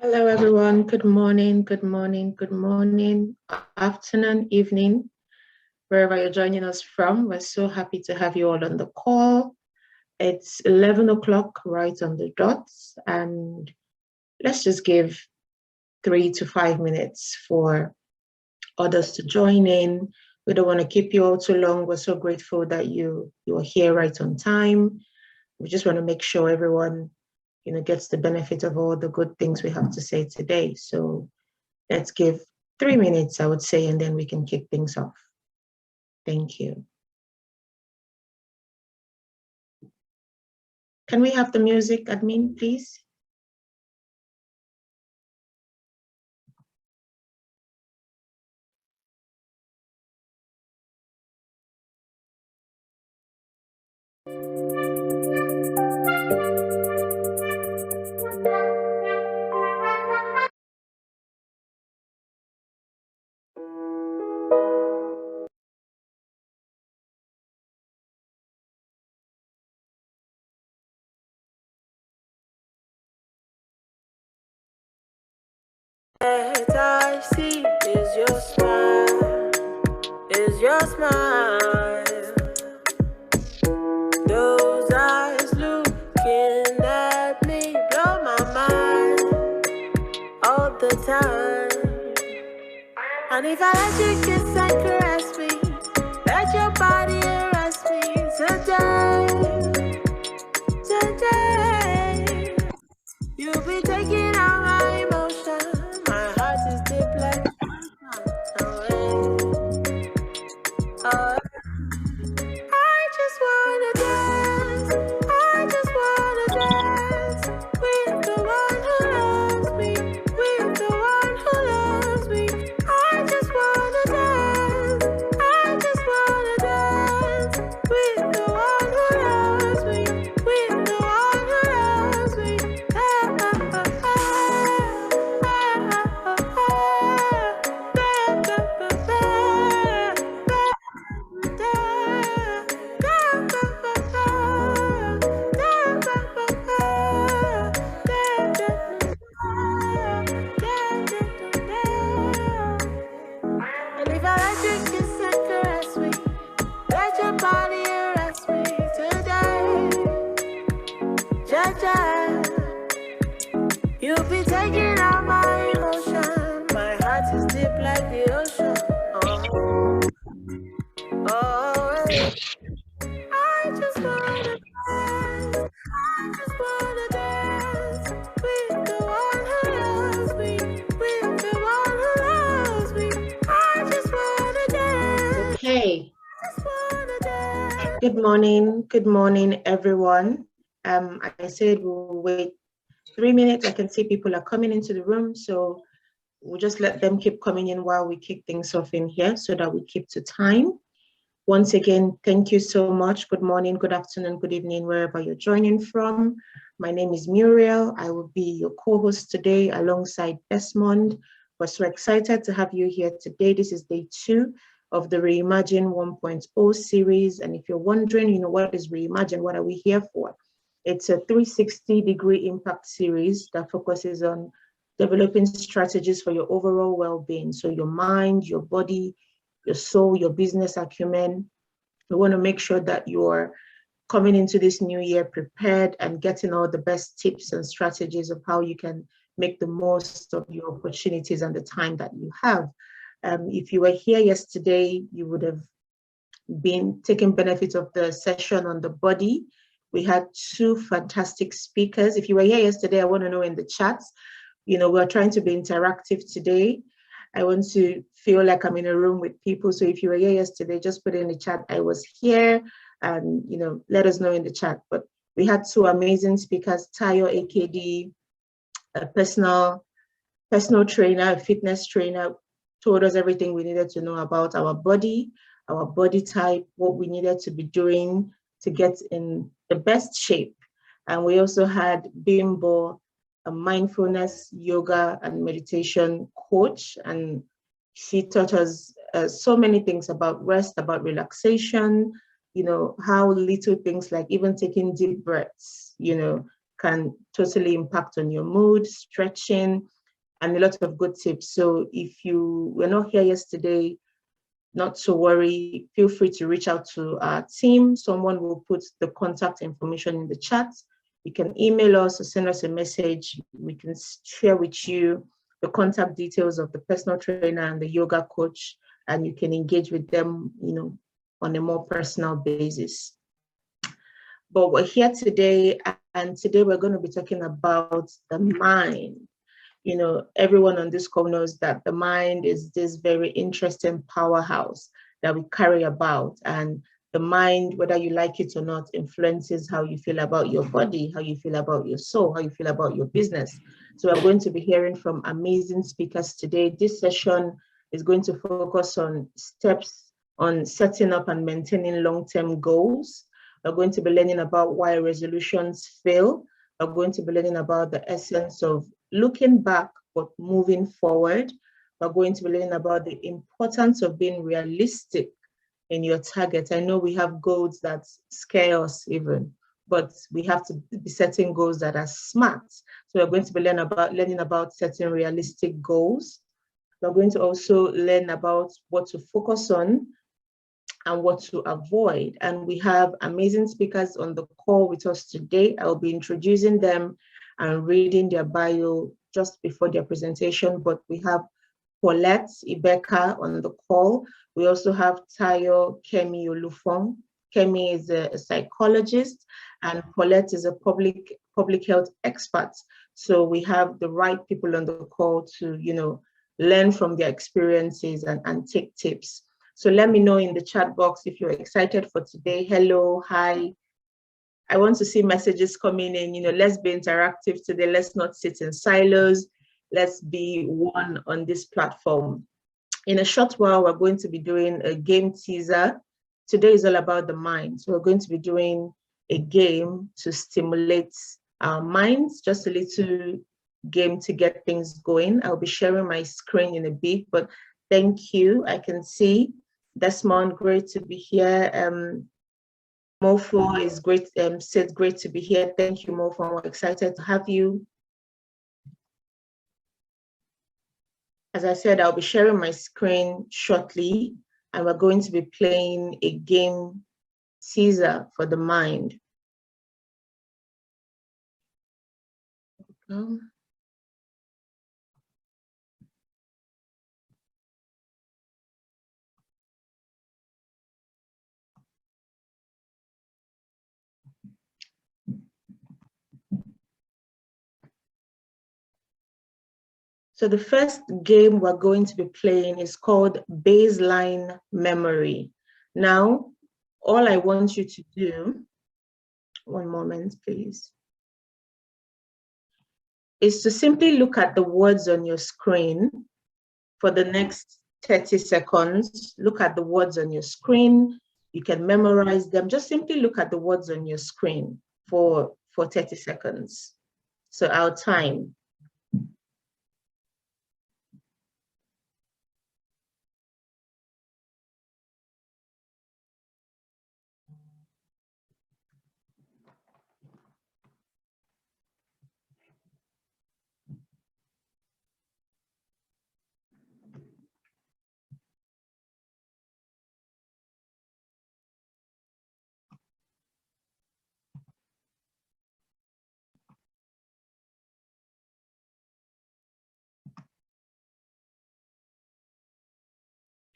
Hello, everyone. Good morning, good morning, good morning, afternoon, evening, wherever you're joining us from. We're so happy to have you all on the call. It's 11 o'clock right on the dot, and let's just give 3 to 5 minutes for others to join in. We don't want to keep you all too long. We're so grateful that you're here right on time. We just want to make sure everyone gets the benefit of all the good things we have to say today. So let's give 3 minutes, I would say, and then we can kick things off. Thank you. Can we have the music, admin, please? What I see is your smile, Those eyes looking at me blow my mind all the time. And if I let you kiss and caress me, let your body arrest me today, you'll be taking out my emotion. My heart is deep like oh, I just wanna dance. I just wanna dance with the one who loves me. With the one who loves me. I just wanna dance. I just wanna dance with the one who loves me. With the one who loves me. And if I let you kiss and caress me, let your body arrest me today, you'll be taking out my emotion. My heart is deep like the ocean. I just wanna dance. I just wanna dance with the one who loves me. With the one who loves me. I just wanna dance. Okay. I just wanna dance. Good morning, everyone. I said we'll wait 3 minutes. I can see people are coming into the room, so we'll just let them keep coming in while we kick things off in here so that we keep to time. Once again, thank you so much. Good morning, good afternoon, good evening, wherever you're joining from. My name is Muriel. I will be your co-host today alongside Desmond. We're so excited to have you here today. This is day 2 of the REIMAGINE 1.0 series. And if you're wondering, what is REIMAGINE? What are we here for? It's a 360-degree impact series that focuses on developing strategies for your overall well-being. So your mind, your body, your soul, your business acumen. We want to make sure that you're coming into this new year prepared and getting all the best tips and strategies of how you can make the most of your opportunities and the time that you have. If you were here yesterday, you would have been taking benefit of the session on the body. We had 2 fantastic speakers. If you were here yesterday, I want to know in the chats, we're trying to be interactive today. I want to feel like I'm in a room with people. So if you were here yesterday, just put it in the chat, I was here, and let us know in the chat. But we had 2 amazing speakers, Tayo AKD, a personal trainer, a fitness trainer, told us everything we needed to know about our body type, what we needed to be doing to get in the best shape. And we also had Bimbo, a mindfulness, yoga, and meditation coach. And she taught us so many things about rest, about relaxation, how little things like even taking deep breaths, can totally impact on your mood, stretching, and a lot of good tips. So if you were not here yesterday, not to worry, feel free to reach out to our team. Someone will put the contact information in the chat. You can email us or send us a message. We can share with you the contact details of the personal trainer and the yoga coach, and you can engage with them, on a more personal basis. But we're here today, and today we're going to be talking about the mind. Everyone on this call knows that the mind is this very interesting powerhouse that we carry about. And the mind, whether you like it or not, influences how you feel about your body, how you feel about your soul, how you feel about your business. So we're going to be hearing from amazing speakers today. This session is going to focus on steps on setting up and maintaining long-term goals. We're going to be learning about why resolutions fail. We're going to be learning about the essence of looking back but moving forward. We're going to be learning about the importance of being realistic in your targets. I know we have goals that scare us even, but we have to be setting goals that are smart. So we're going to be learning about setting realistic goals. We're going to also learn about what to focus on and what to avoid. And we have amazing speakers on the call with us today. I'll be introducing them and reading their bio just before their presentation, but we have Paulette Ibeka on the call. We also have Tayo Kemi Olufon. Kemi is a psychologist, and Paulette is a public health expert. So we have the right people on the call to, learn from their experiences and take tips. So let me know in the chat box if you're excited for today. Hello, hi. I want to see messages coming in. Let's be interactive today. Let's not sit in silos. Let's be one on this platform. In a short while, we're going to be doing a game teaser. Today is all about the mind. So we're going to be doing a game to stimulate our minds, just a little game to get things going. I'll be sharing my screen in a bit, but thank you. I can see Desmond, great to be here. Mofo is great, said great to be here. Thank you, Mofo. We're excited to have you. As I said, I'll be sharing my screen shortly, and we're going to be playing a game teaser for the mind. So the first game we're going to be playing is called Baseline Memory. Now, all I want you to do, one moment, please, is to simply look at the words on your screen for the next 30 seconds. Look at the words on your screen. You can memorize them. Just simply look at the words on your screen for 30 seconds. So our time.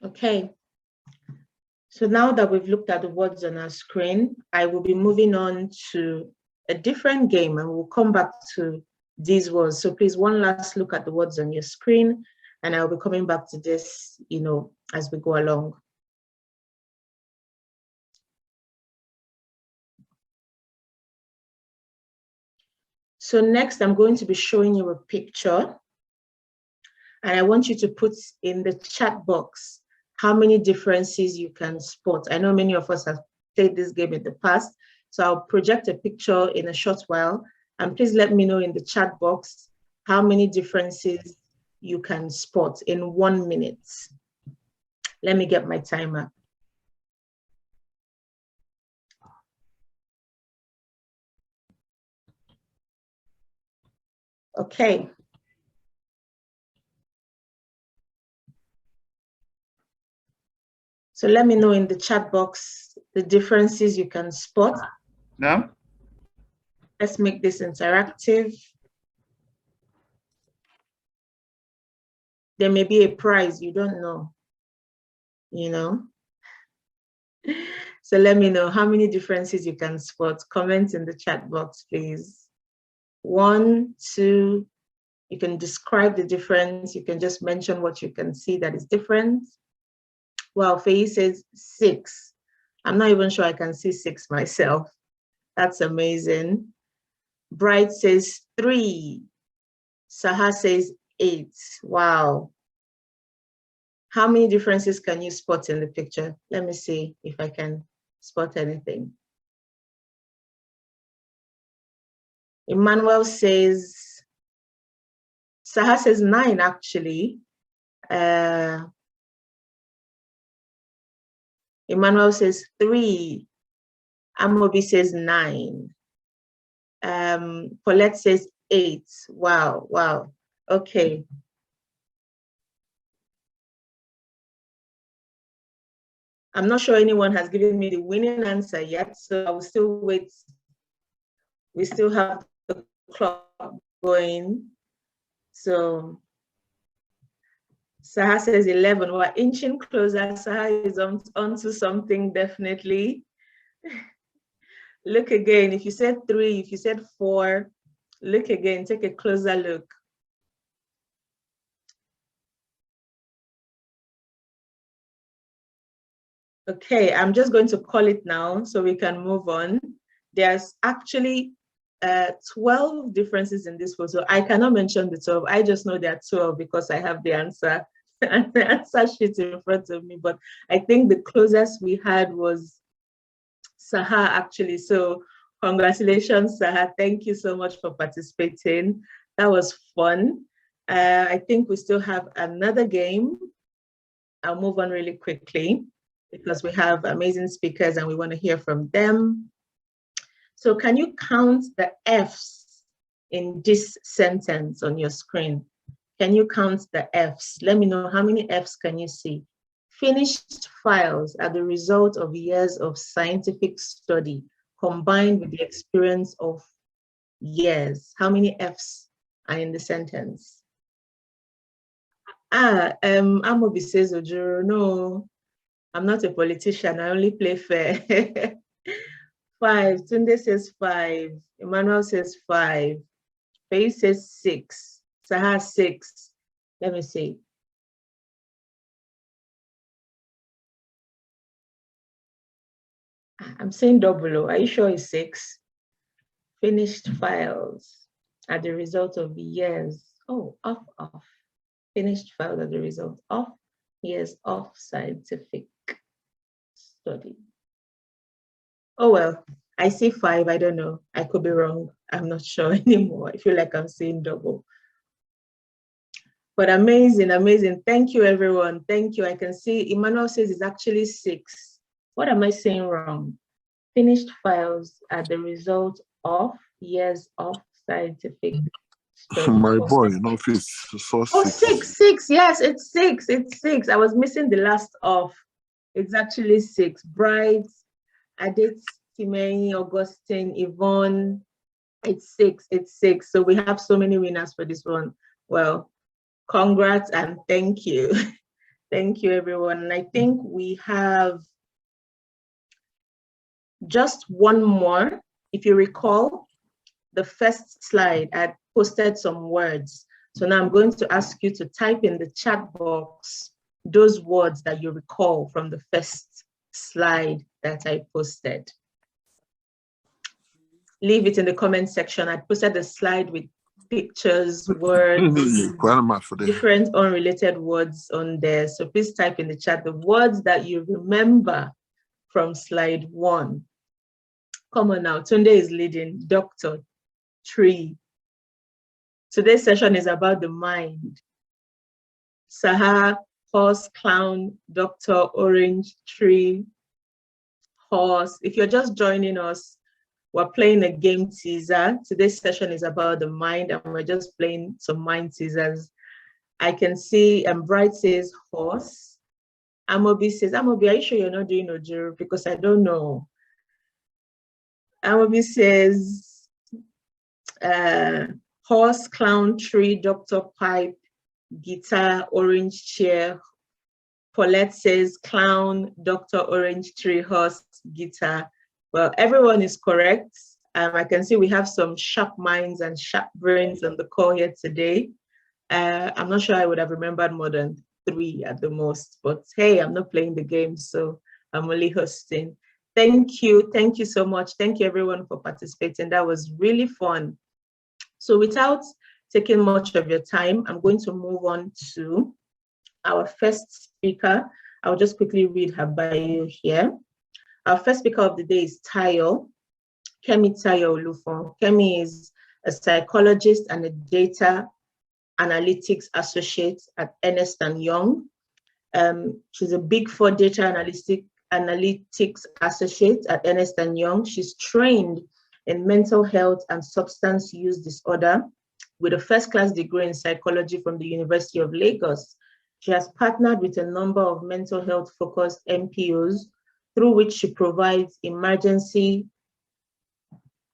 Okay, so now that we've looked at the words on our screen, I will be moving on to a different game, and we'll come back to these words. So please, one last look at the words on your screen, and I'll be coming back to this, as we go along. So next, I'm going to be showing you a picture, and I want you to put in the chat box how many differences you can spot. I know many of us have played this game in the past, so I'll project a picture in a short while, and please let me know in the chat box how many differences you can spot in 1 minute. Let me get my timer. Okay. So let me know in the chat box the differences you can spot. No? Let's make this interactive. There may be a prize, you don't know, you know? So let me know how many differences you can spot. Comment in the chat box, please. 1, 2, you can describe the difference. You can just mention what you can see that is different. Well, Faye says 6. I'm not even sure I can see 6 myself. That's amazing. Bright says 3. Saha says 8. Wow. How many differences can you spot in the picture? Let me see if I can spot anything. Emmanuel says, Saha says 9 actually. Emmanuel says 3. Amobi says 9. Paulette says 8. Wow, wow. Okay. I'm not sure anyone has given me the winning answer yet, so I will still wait. We still have the clock going. So Saha says 11. We're inching closer. Saha is onto something, definitely. Look again. If you said 3, if you said 4, look again. Take a closer look. Okay, I'm just going to call it now so we can move on. There's actually 12 differences in this photo. I cannot mention the 12. I just know there are 12 because I have the answer and the answer sheet in front of me. But I think the closest we had was Saha actually. So congratulations, Saha. Thank you so much for participating. That was fun. I think we still have another game. I'll move on really quickly because we have amazing speakers and we want to hear from them. So can you count the F's in this sentence on your screen? Can you count the F's? Let me know how many F's can you see. Finished files are the result of years of scientific study combined with the experience of years. How many F's are in the sentence? Amobi says, Ojuro, no. I'm not a politician, I only play fair. 5, Tunde says 5, Emmanuel says 5, Faye says 6, Saha 6. Let me see. I'm saying double O. Are you sure it's 6? Finished files are the result of years. Oh, off. Finished files are the result of years of scientific study. Oh, well, I see 5. I don't know. I could be wrong. I'm not sure anymore. I feel like I'm saying double. But amazing, amazing. Thank you, everyone. Thank you. I can see Emmanuel says it's actually 6. What am I saying wrong? Finished files are the result of years of scientific study. My boy, you know, if it's so Oh, 6. 6. Yes, it's 6. It's 6. I was missing the last of. It's actually 6. Bright, Adit, Timei, Augustine, Yvonne. It's 6. It's 6. So we have so many winners for this one. Well, congrats and thank you. Thank you, everyone. And I think we have just one more. If you recall, the first slide, I posted some words. So now I'm going to ask you to type in the chat box those words that you recall from the first slide that I posted. Leave it in the comment section. I posted a slide with pictures, words, different unrelated words on there. So please type in the chat the words that you remember from slide 1. Come on now, Tunde is leading. Doctor, tree. Today's session is about the mind. Saha, horse, clown, doctor, orange, tree, horse. If you're just joining us, we're playing a game teaser. Today's session is about the mind and we're just playing some mind teasers. I can see Bright says horse. Amobi says, Amobi, are you sure you're not doing Ojuru? Because I don't know. Amobi says, horse, clown, tree, doctor, pipe, guitar, orange chair. Paulette says, clown, doctor, orange tree, horse, guitar. Well, everyone is correct. I can see we have some sharp minds and sharp brains on the call here today. I'm not sure I would have remembered more than 3 at the most, but hey, I'm not playing the game, so I'm only hosting. Thank you so much. Thank you everyone for participating. That was really fun. So without taking much of your time, I'm going to move on to our first speaker. I'll just quickly read her bio here. Our first speaker of the day is Tayo, Kemi Tayo Olufon. Kemi is a psychologist and a data analytics associate at Ernst & Young. She's a Big Four data analytics associate at Ernst & Young. She's trained in mental health and substance use disorder with a first-class degree in psychology from the University of Lagos. She has partnered with a number of mental health-focused NPOs through which she provides emergency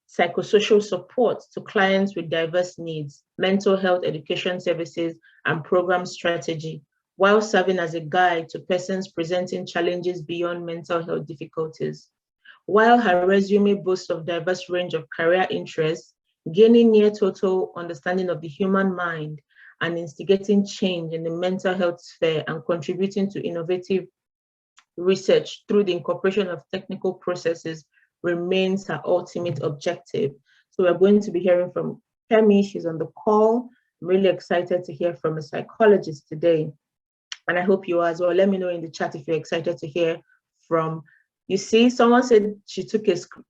psychosocial support to clients with diverse needs, mental health education services, and program strategy, while serving as a guide to persons presenting challenges beyond mental health difficulties. While her resume boasts of diverse range of career interests, gaining near total understanding of the human mind and instigating change in the mental health sphere and contributing to innovative research through the incorporation of technical processes remains her ultimate objective. So we're going to be hearing from Kemi. She's on the call. I'm really excited to hear from a psychologist today. And I hope you are as well. Let me know in the chat if you're excited to hear from. You see, someone said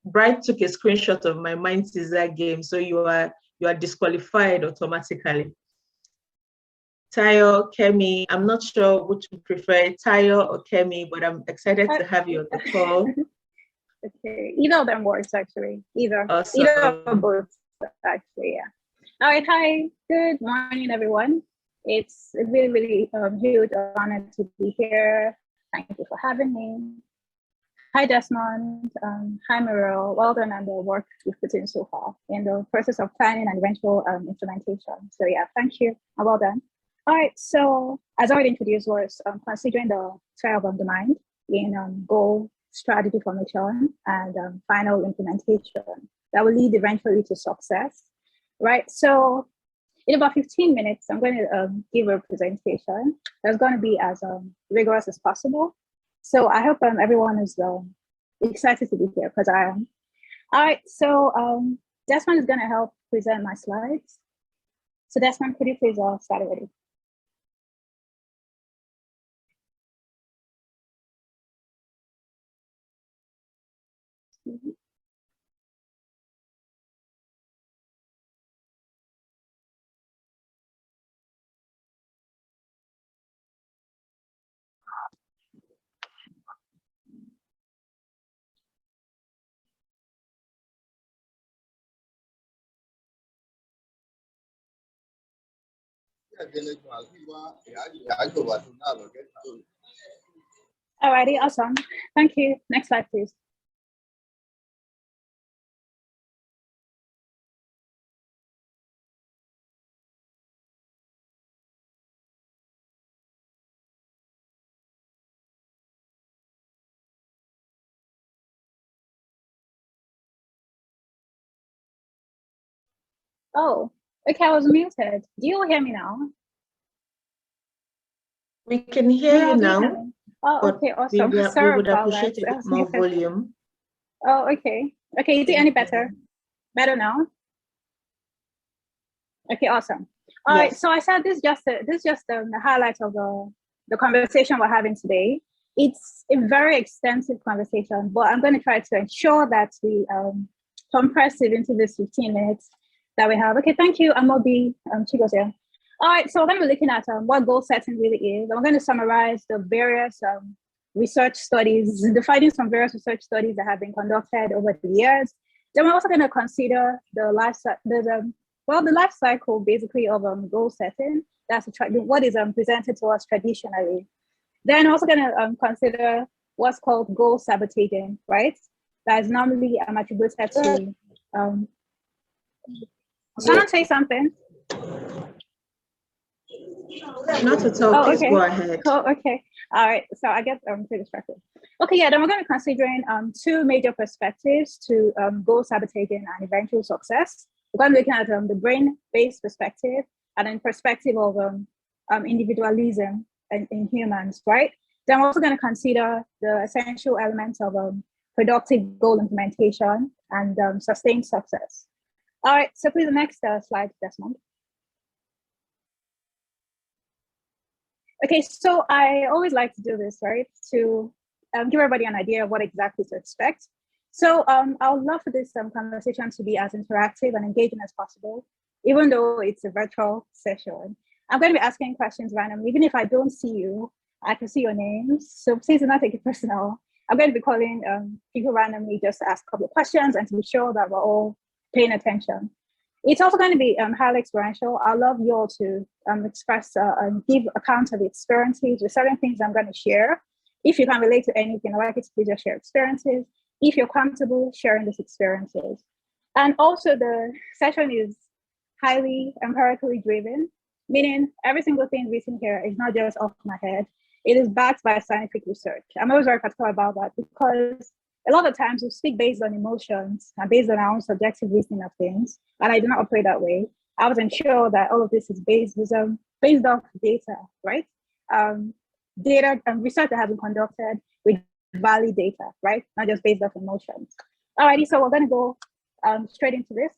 Bright took a screenshot of my Mind Teaser game. So you are disqualified automatically. Tayo, Kemi, I'm not sure which you prefer, Tayo or Kemi, but I'm excited to have you on the call. Okay, either of them works actually. Either Awesome. or both actually, yeah. All right, hi, good morning, everyone. It's a really huge honor to be here. Thank you for having me. Hi, Desmond. Hi, Muriel. Well done on the work you've put in so far in the process of planning and eventual implementation. So yeah, thank you and well done. All right, so as I already introduced, was considering the 12 of the mind in goal, strategy formation, and final implementation that will lead eventually to success, right? So in about 15 minutes, I'm going to give a presentation that's going to be as rigorous as possible. So I hope everyone is excited to be here because I am. All right, so Desmond is going to help present my slides. So Desmond, could you please start already? Alrighty, awesome. Thank you. Next slide, please. Oh, okay, I was muted. Do you hear me now? We can hear you now. Oh, okay, awesome. We would appreciate a bit more volume. Oh, okay. Okay, is it any better? Better now? Okay, awesome. All right, so I said this just the highlight of the conversation we're having today. It's a very extensive conversation, but I'm going to try to ensure that we compress it into this 15 minutes that we have. Okay, thank you, Amobi Chigozie. All right, so we're going to be looking at what goal setting really is. I'm going to summarize the various research studies, the findings from various research studies that have been conducted over the years. Then we're also going to consider the life cycle basically of goal setting. That's what is presented to us traditionally. Then also going to consider what's called goal sabotaging, right? That is normally attributed to. Someone say something. Not at all. Please okay. go ahead. Oh, okay. All right. So I get too distracted. Okay, yeah. Then we're going to considering two major perspectives to goal sabotaging and eventual success. We're going to be looking at the brain-based perspective and then perspective of individualism in humans, right? Then we're also going to consider the essential elements of productive goal implementation and sustained success. All right. So please, the next slide, Desmond. Okay, so I always like to do this, right, to give everybody an idea of what exactly to expect. So I would love for this conversation to be as interactive and engaging as possible, even though it's a virtual session. I'm going to be asking questions randomly. Even if I don't see you, I can see your names. So please do not take it personal. I'm going to be calling people randomly just to ask a couple of questions and to be sure that we're all paying attention. It's also going to be highly experiential. I love you all to express and give account of the experiences with certain things I'm going to share. If you can relate to anything, I'd like you to please just share experiences. If you're comfortable sharing these experiences. And also the session is highly empirically driven, meaning every single thing written here is not just off my head. It is backed by scientific research. I'm always very particular about that because a lot of times we speak based on emotions and based on our own subjective reasoning of things, and I do not operate that way. I was ensure that all of this is based off data, right? Data and research that has been conducted with valid data, right? Not just based off emotions. Alrighty, so we're gonna go straight into this.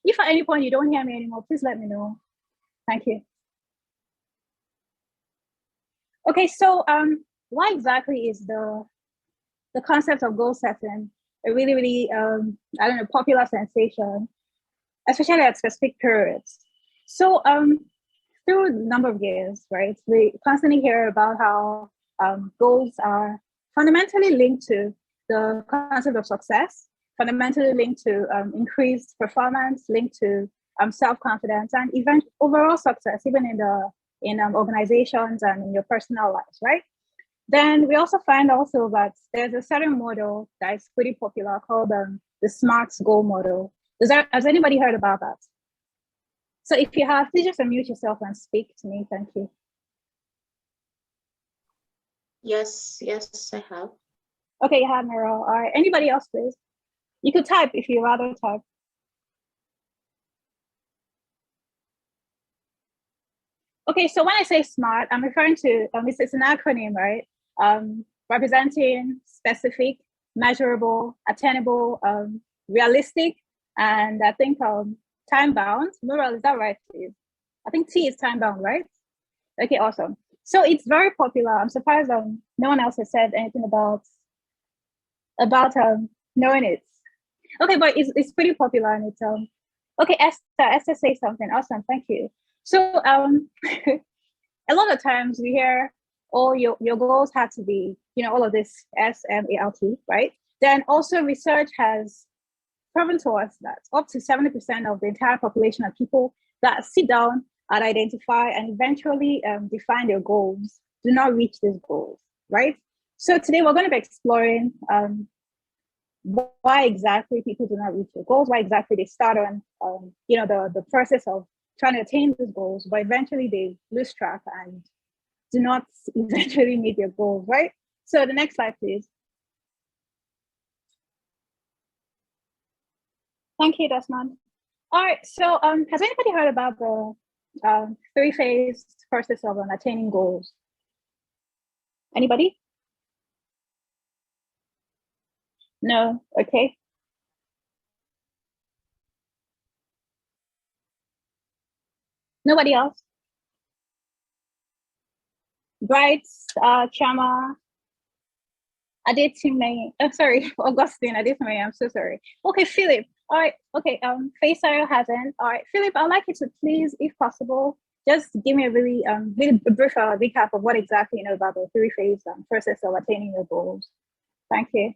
If at any point you don't hear me anymore, please let me know. Thank you. Okay, so why exactly is the concept of goal setting a really, really, I don't know, popular sensation, especially at specific periods? So through a number of years, right, we constantly hear about how goals are fundamentally linked to the concept of success, fundamentally linked to increased performance, linked to self-confidence, and even overall success, even in organizations and in your personal lives, right? Then we also find also that there's a certain model that is pretty popular called the SMART goal model. Has anybody heard about that? So if you have, please just unmute yourself and speak to me. Thank you. Yes, I have. Okay, you have, Muriel. All right, anybody else, please? You could type if you'd rather type. Okay, so when I say SMART, I'm referring to, it's an acronym, right? Representing specific, measurable, attainable, realistic, and I think time bound. Muriel, is that right, please? I think T is time bound, right? Okay, awesome. So it's very popular. I'm surprised no one else has said anything about knowing it. Okay, but it's pretty popular and it's okay, Esther say something. Awesome, thank you. So a lot of times we hear, oh, your goals have to be, all of this SMART, right? Then also research has proven to us that up to 70% of the entire population of people that sit down and identify and eventually define their goals do not reach these goals, right? So today we're going to be exploring why exactly people do not reach their goals, why exactly they start on, the process of trying to attain these goals, but eventually they lose track and do not eventually meet their goals, right? So the next slide, please. Thank you, Desmond. All right, so has anybody heard about the three-phase process of attaining goals? Anybody? No, okay. Nobody else? Bright, Chama, Adetime, I'm sorry, Augustine, Adetime, I'm so sorry. Okay, Philip, all right, okay, Faisal hasn't. All right, Philip, I'd like you to please, if possible, just give me a really brief recap of what exactly you know about the three-phase process of attaining your goals. Thank you.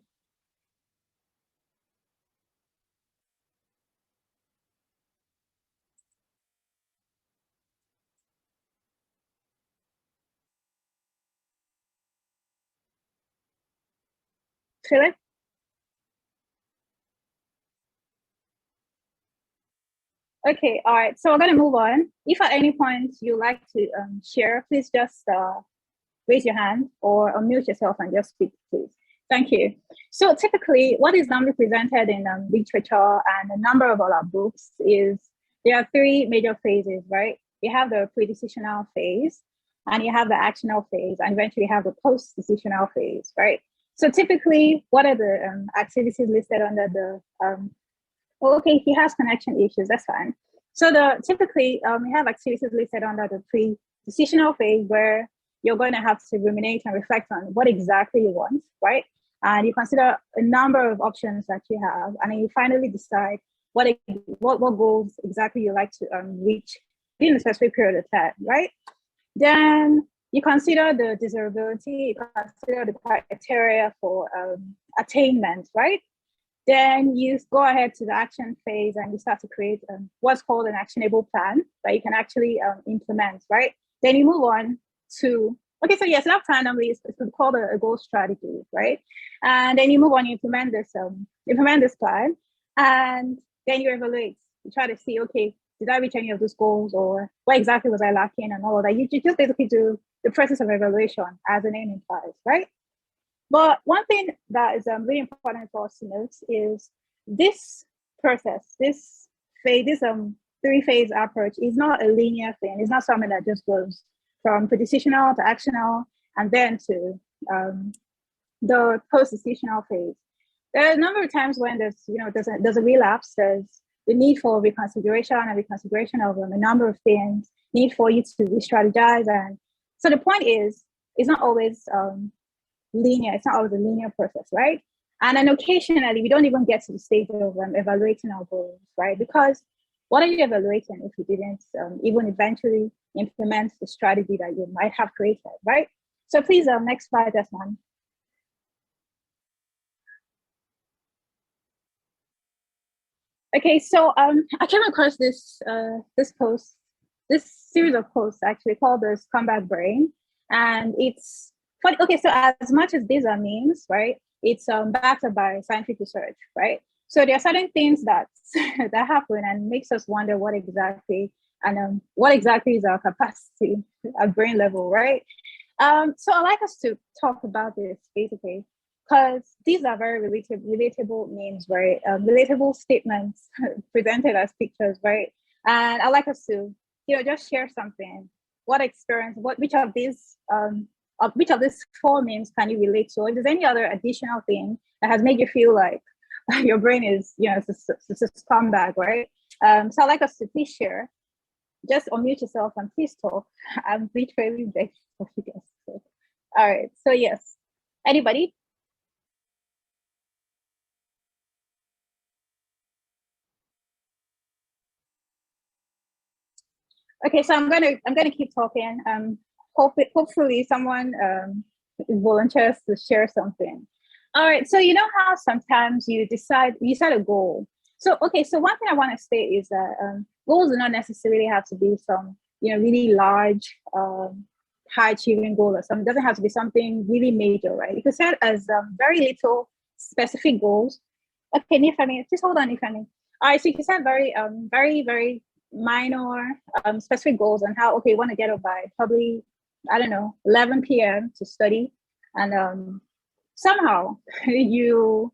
Philip? Okay, all right. So we're going to move on. If at any point you like to share, please just raise your hand or unmute yourself and just speak, please. Thank you. So typically, what is normally presented in literature and a number of our books is there are three major phases, right? You have the pre-decisional phase, and you have the actional phase, and eventually you have the post-decisional phase, right? So typically, what are the activities listed under the okay, he has connection issues, that's fine. So typically we have activities listed under the pre-decisional phase where you're going to have to ruminate and reflect on what exactly you want, right? And you consider a number of options that you have, and then you finally decide what goals exactly you like to reach in a specific period of time, right? Then you consider the desirability, you consider the criteria for attainment, right? Then you go ahead to the action phase and you start to create what's called an actionable plan that you can actually implement, right? Then you move on to, okay, so yes, that plan normally is called a goal strategy, right? And then you move on, you implement this plan, and then you evaluate. You try to see, okay, did I reach any of those goals, or what exactly was I lacking, and all of that. You just basically do the process of evaluation, as the name implies, right? But one thing that is really important for us to note is this process, this phase, this three-phase approach is not a linear thing. It's not something that just goes from pre-decisional to actional and then to the post-decisional phase. There are a number of times when there's a relapse, there's the need for reconsideration and reconsideration of a number of things, need for you to re-strategize. And so the point is, it's not always linear. It's not always a linear process, right? And then occasionally we don't even get to the stage of evaluating our goals, right? Because what are you evaluating if you didn't even eventually implement the strategy that you might have created, right? So please, next slide, Desmond. Okay, so I came across this series of posts actually called the Comeback Brain, and it's funny. Okay, so as much as these are memes, right? It's backed up by scientific research, right? So there are certain things that that happen and makes us wonder what exactly is our capacity at brain level, right? So I'd like us to talk about this basically, because these are very relatable memes, right? Relatable statements presented as pictures, right? And I'd like us to, just share something. What experience? Which of these four memes can you relate to? If there's any other additional thing that has made you feel like your brain is, it's a scumbag, right? So I'd like us to please share. Just unmute yourself and please talk. I'm literally begging for you guys. All right. So yes, anybody? Okay, so I'm gonna keep talking. Hopefully someone volunteers to share something. All right. So you know how sometimes you set a goal. So okay. So one thing I want to say is that goals do not necessarily have to be some really large, high achieving goal or something. It doesn't have to be something really major, right? You could set as very little specific goals. Okay, Nifemi, just hold on, Nifemi. All right. So you can set very very minor specific goals on how, okay, you want to get up by probably, I don't know, 11 p.m. to study, and somehow you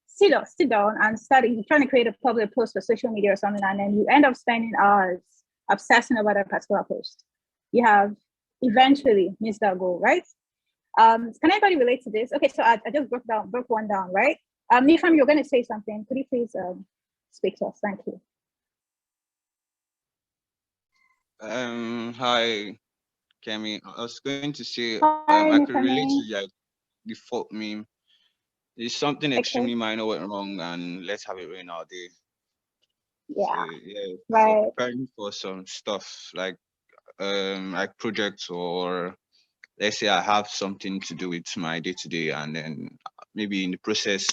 sit down and study. You're trying to create a public post for social media or something, and then you end up spending hours obsessing about that particular post. You have eventually missed that goal, right? Can anybody relate to this? Okay, so I just broke one down, right? Nifam, you're going to say something. Could you please speak to us? Thank you. Hi, Kemi. I was going to say, Hi, I could relate Nifemi. to like the fault meme. There's something extremely minor went wrong, and let's have it rain all day. Yeah, So yeah, right. preparing for some stuff like projects, or let's say I have something to do with my day to day, and then maybe in the process,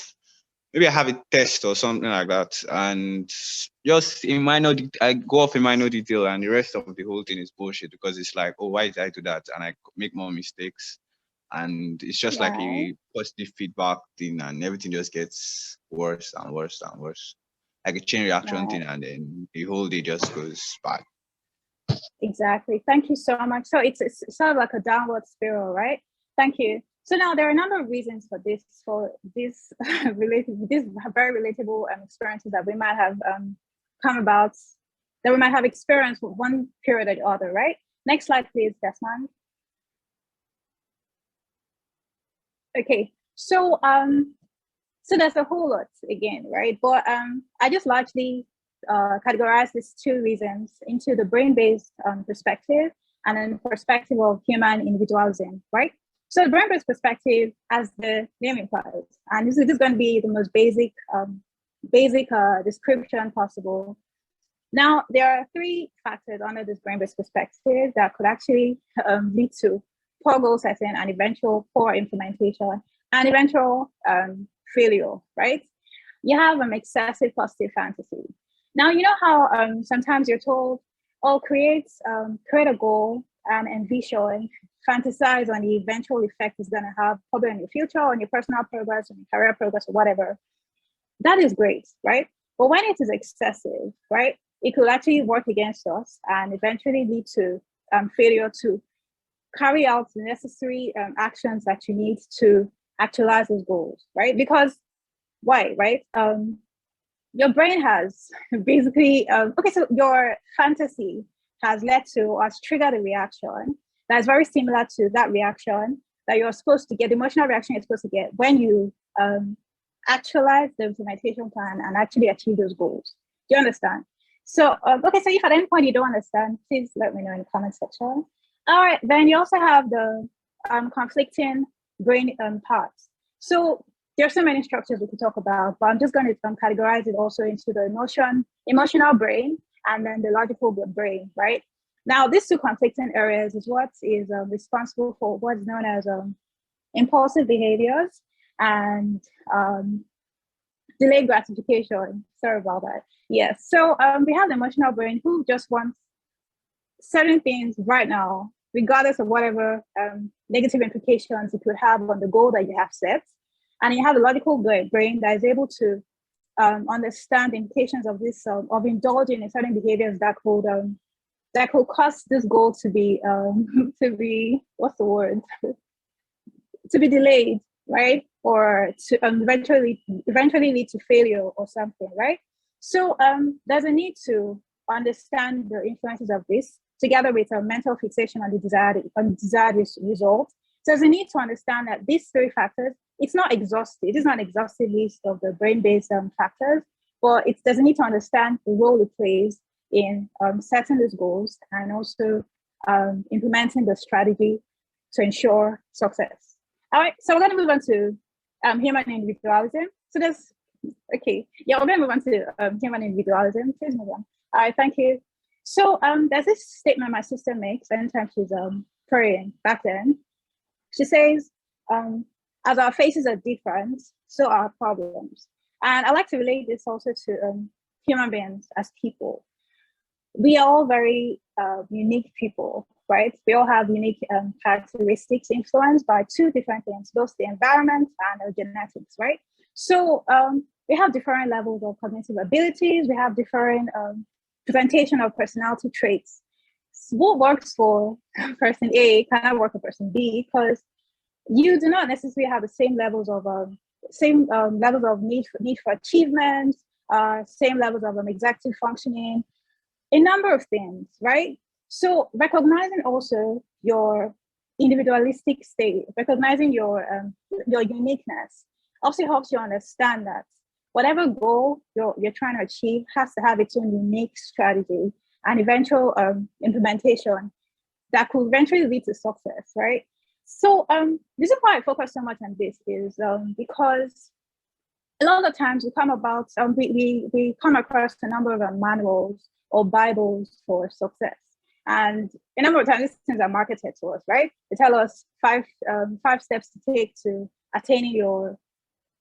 maybe I have a test or something like that, and just I go off in minor detail, and the rest of the whole thing is bullshit, because it's like, oh, why did I do that? And I make more mistakes. and it's just like Right. a positive feedback thing, and everything just gets worse and worse and worse, like a chain reaction Right. thing, and then the whole day just goes bad. Exactly. Thank you so much. So it's sort of like a downward spiral, right? Thank you. So now there are a number of reasons for this related, these very relatable experiences that we might have come about, that we might have experienced with one period or the other, right? Next slide, please, Desmond. Okay, so so there's a whole lot again, right? But I just largely categorize these two reasons into the brain-based perspective and then perspective of human individualism, right? So the brain-based perspective, as the name implies, and this is going to be the most basic description possible. Now, there are three factors under this brain-based perspective that could actually lead to poor goal setting and eventual poor implementation and eventual failure, right? You have excessive positive fantasy. Now, you know how sometimes you're told, oh, create a goal and envision, fantasize on the eventual effect it's going to have probably on your future, on your personal progress, on your career progress, or whatever. That is great, right? But when it is excessive, right, it could actually work against us and eventually lead to failure to carry out the necessary actions that you need to actualize those goals, right? Because why, right? Your brain has basically, okay, so your fantasy has led to or has triggered a reaction that is very similar to that reaction that you're supposed to get, the emotional reaction you're supposed to get when you actualize the implementation plan and actually achieve those goals. Do you understand? So, okay, so if at any point you don't understand, please let me know in the comment section. All right, then you also have the conflicting brain parts. So there's so many structures we could talk about, but I'm just going to categorize it also into the emotional brain and then the logical brain, right? Now, these two conflicting areas is what is responsible for what is known as impulsive behaviors and delayed gratification. Sorry about that. Yes, so we have the emotional brain who just wants certain things right now, regardless of whatever negative implications it could have on the goal that you have set. And you have the logical brain that is able to understand the implications of this, of indulging in certain behaviors that could cause this goal to be what's the word? To be delayed, right? Or to eventually lead to failure or something, right? So there's a need to understand the influences of this together with a mental fixation on the desired result. So there's a need to understand that these three factors, it's not exhaustive. It is not an exhaustive list of the brain-based factors, but there's a need to understand the role it plays in setting these goals and also implementing the strategy to ensure success. All right, so we're going to move on to human individualism. So we're going to move on to human individualism. Please move on. All right, thank you. So there's this statement my sister makes anytime she's praying back then. She says, as our faces are different, so are our problems. And I like to relate this also to human beings as people. We are all very unique people, right? We all have unique characteristics influenced by two different things, both the environment and our genetics, right? So we have different levels of cognitive abilities. We have different presentation of personality traits. What works for person A cannot work for person B because you do not necessarily have the same levels of need for achievement, same levels of executive functioning, a number of things, right? So recognizing also your individualistic state, recognizing your uniqueness, also helps you understand that whatever goal you're trying to achieve has to have its own unique strategy and eventual implementation that could eventually lead to success, right? So the reason why I focus so much on this is because a lot of times we come across a number of manuals or Bibles for success. And a number of times these things are marketed to us, right? They tell us five steps to take to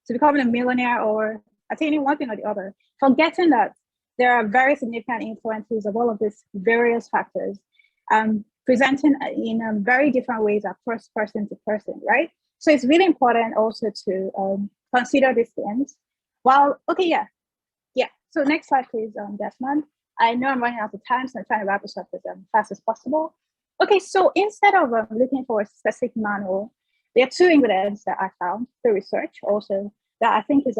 becoming a millionaire or attaining one thing or the other, forgetting that there are very significant influences of all of these various factors presenting in very different ways across person to person, right? So it's really important also to consider these things. Well, okay, yeah. So next slide, please, Desmond. I know I'm running out of time, so I'm trying to wrap this up as fast as possible. Okay, so instead of looking for a specific manual, there are 2 ingredients that I found through research also that I think is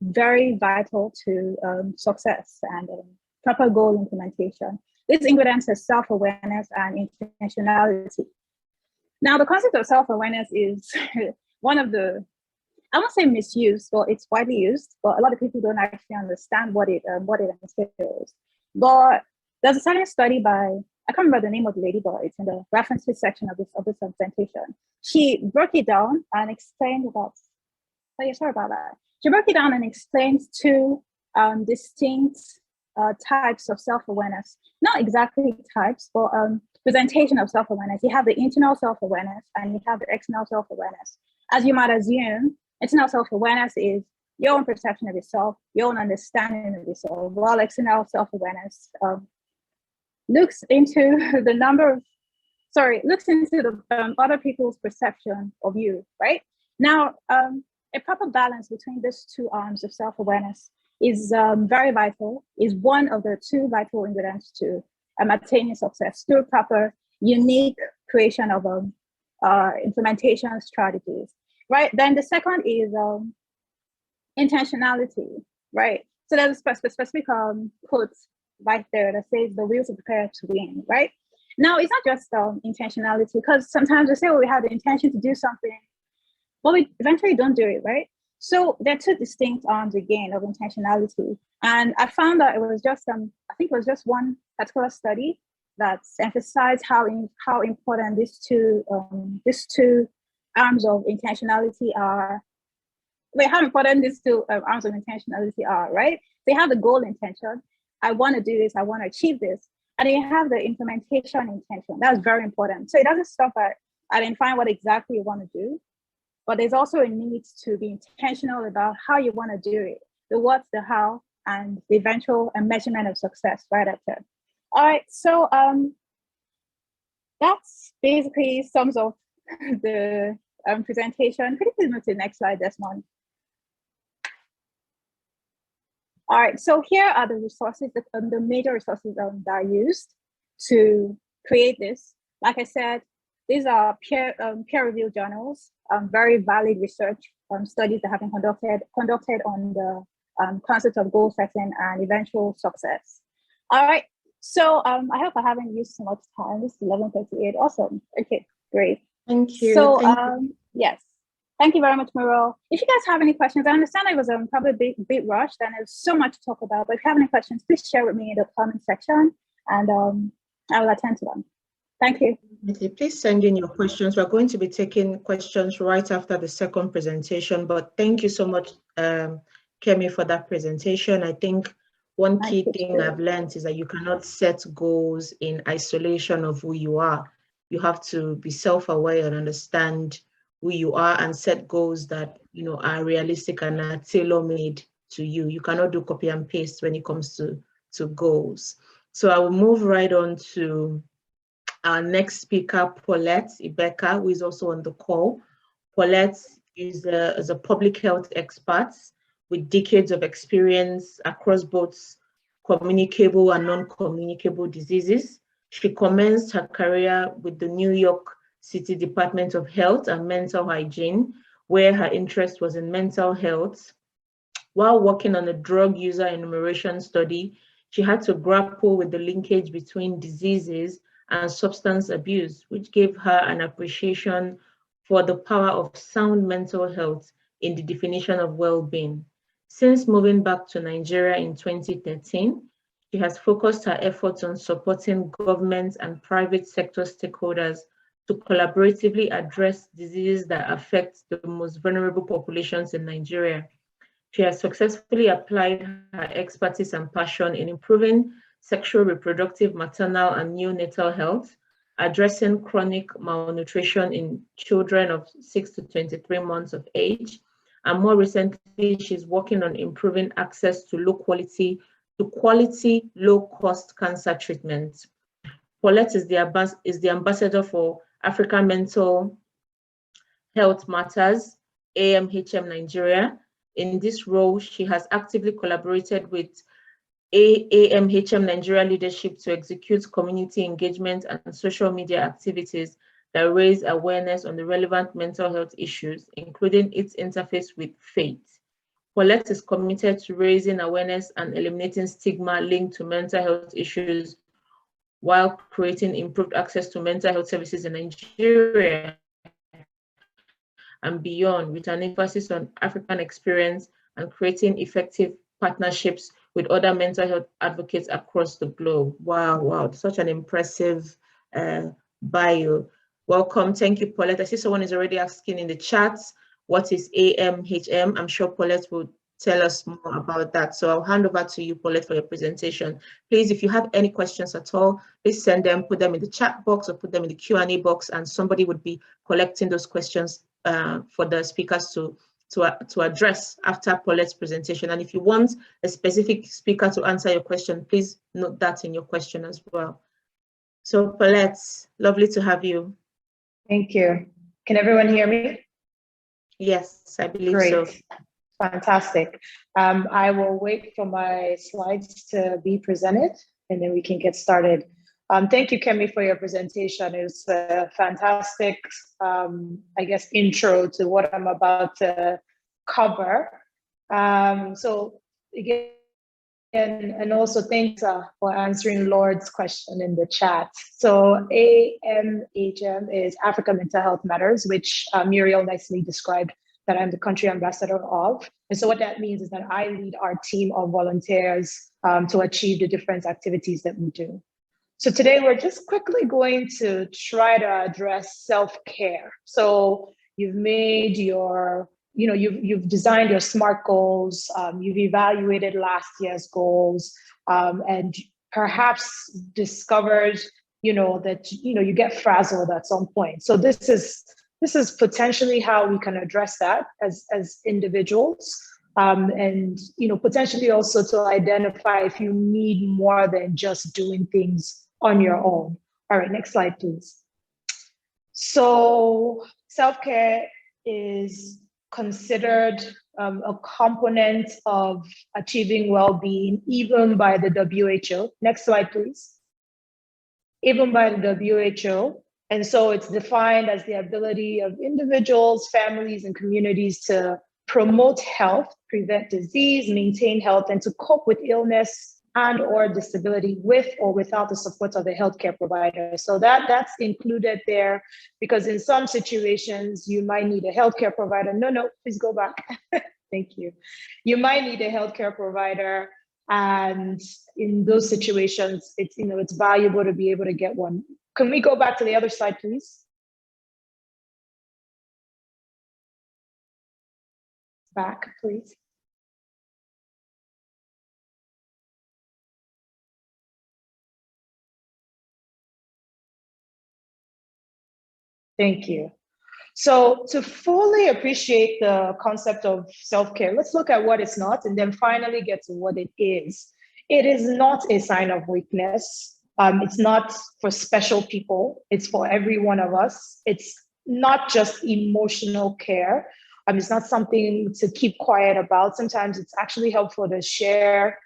very vital to success and proper goal implementation. These ingredients are self-awareness and intentionality. Now, the concept of self-awareness is one of the, I won't say misused, but it's widely used, but a lot of people don't actually understand what it entails. But there's a certain study by, I can't remember the name of the lady, but it's in the references section of this presentation. She broke it down and explained about, sorry about that. She broke it down and explains 2 distinct types of self-awareness. Not exactly types, but presentation of self-awareness. You have the internal self-awareness and you have the external self-awareness. As you might assume, internal self-awareness is your own perception of yourself, your own understanding of yourself, while external self-awareness looks into the other people's perception of you, right? Now, a proper balance between these 2 arms of self-awareness is very vital, is one of the 2 vital ingredients to attaining success through proper, unique creation of implementation strategies, right? Then the second is intentionality, right? So there's a specific quote right there that says the wheels are prepared to win, right? Now, it's not just intentionality, because sometimes we say, well, we have the intention to do something, but we eventually don't do it, right? So there are 2 distinct arms again of intentionality. And I found that it was just, I think it was just one particular study that emphasized how important these two arms of intentionality are. How important these 2 arms of intentionality are, right? They have the goal intention. I want to do this, I want to achieve this. And then you have the implementation intention. That's very important. So it doesn't stop at identifying what exactly you want to do, but there's also a need to be intentional about how you want to do it, the what, the how, and the eventual measurement of success right after. All right, so that's basically sums of the presentation. Could you please move to the next slide, Desmond? All right, so here are the resources, the major resources that are used to create this. Like I said, these are peer-reviewed journals, very valid research studies that have been conducted on the concept of goal setting and eventual success. All right, so I hope I haven't used so much time. This is 11:38. Awesome. Okay, great. Thank you. So Thank you. yes, thank you very much, Muriel. If you guys have any questions, I understand it was probably a bit rushed and there's so much to talk about, but if you have any questions, please share with me in the comment section and I will attend to them. Thank you. Please send in your questions. We're going to be taking questions right after the second presentation, but thank you so much, Kemi, for that presentation. I think one key thing I've learned is that you cannot set goals in isolation of who you are. You have to be self-aware and understand who you are and set goals that are realistic and are tailor-made to you. You cannot do copy and paste when it comes to goals. So I will move right on to our next speaker, Paulette Ibeka, who is also on the call. Paulette is a public health expert with decades of experience across both communicable and non-communicable diseases. She commenced her career with the New York City Department of Health and Mental Hygiene, where her interest was in mental health. While working on a drug user enumeration study, she had to grapple with the linkage between diseases and substance abuse, which gave her an appreciation for the power of sound mental health in the definition of well-being. Since moving back to Nigeria in 2013, she has focused her efforts on supporting government and private sector stakeholders to collaboratively address diseases that affect the most vulnerable populations in Nigeria. She has successfully applied her expertise and passion in improving sexual, reproductive, maternal, and neonatal health, addressing chronic malnutrition in children of 6 to 23 months of age. And more recently, she's working on improving access to quality, low-cost cancer treatment. Paulette is the ambassador for African Mental Health Matters, AMHM Nigeria. In this role, she has actively collaborated with AMHM Nigeria leadership to execute community engagement and social media activities that raise awareness on the relevant mental health issues, including its interface with faith. Paulette is committed to raising awareness and eliminating stigma linked to mental health issues while creating improved access to mental health services in Nigeria and beyond, with an emphasis on African experience and creating effective partnerships with other mental health advocates across the globe. Wow, wow, such an impressive bio. Welcome, thank you, Paulette. I see someone is already asking in the chat, what is AMHM? I'm sure Paulette will tell us more about that. So I'll hand over to you, Paulette, for your presentation. Please, if you have any questions at all, please send them, put them in the chat box or put them in the Q&A box, and somebody would be collecting those questions for the speakers to address after Paulette's presentation. And if you want a specific speaker to answer your question, please note that in your question as well. So Paulette, lovely to have you. Thank you. Can everyone hear me? Yes, I believe Great. so. Fantastic. I will wait for my slides to be presented and then we can get started. Thank you, Kemi, for your presentation. It was a fantastic, I guess, intro to what I'm about to cover. So again, and also thanks for answering Lord's question in the chat. So AMHM is Africa Mental Health Matters, which Muriel nicely described that I'm the country ambassador of. And so what that means is that I lead our team of volunteers to achieve the different activities that we do. So today we're just quickly going to try to address self-care. So you've made your, you've designed your SMART goals, you've evaluated last year's goals, and perhaps discovered, that, you get frazzled at some point. So this is potentially how we can address that as individuals. And potentially also to identify if you need more than just doing things on your own. All right, next slide, please. So self-care is considered a component of achieving well-being, even by the WHO. Next slide, please. Even by the WHO. And so it's defined as the ability of individuals, families, and communities to promote health, prevent disease, maintain health, and to cope with illness and or disability with or without the support of a healthcare provider. So that's included there, because in some situations, you might need a healthcare provider. No, please go back. Thank you. You might need a healthcare provider. And in those situations, it's valuable to be able to get one. Can we go back to the other slide, please? Back, please. Thank you. So to fully appreciate the concept of self-care, let's look at what it's not and then finally get to what it is. It is not a sign of weakness. It's not for special people. It's for every one of us. It's not just emotional care. It's not something to keep quiet about. Sometimes it's actually helpful to share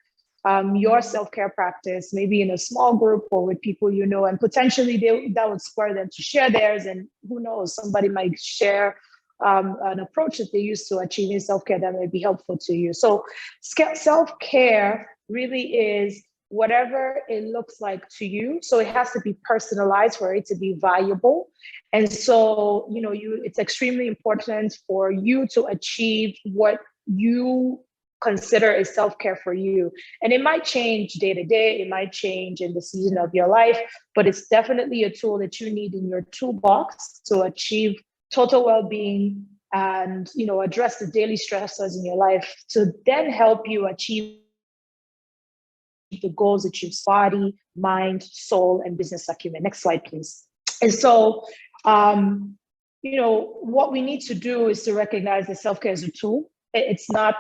your self-care practice, maybe in a small group or with people you know, and potentially that would spur them to share theirs. And who knows, somebody might share an approach that they use to achieving self-care that may be helpful to you. So self-care really is whatever it looks like to you. So it has to be personalized for it to be valuable. And so, it's extremely important for you to achieve what you consider is self-care for you. And it might change day to day, it might change in the season of your life, but it's definitely a tool that you need in your toolbox to achieve total well-being and, address the daily stressors in your life to then help you achieve the goals that you've body, mind, soul, and business acumen. Next slide, please. And so, what we need to do is to recognize that self-care is a tool. it's not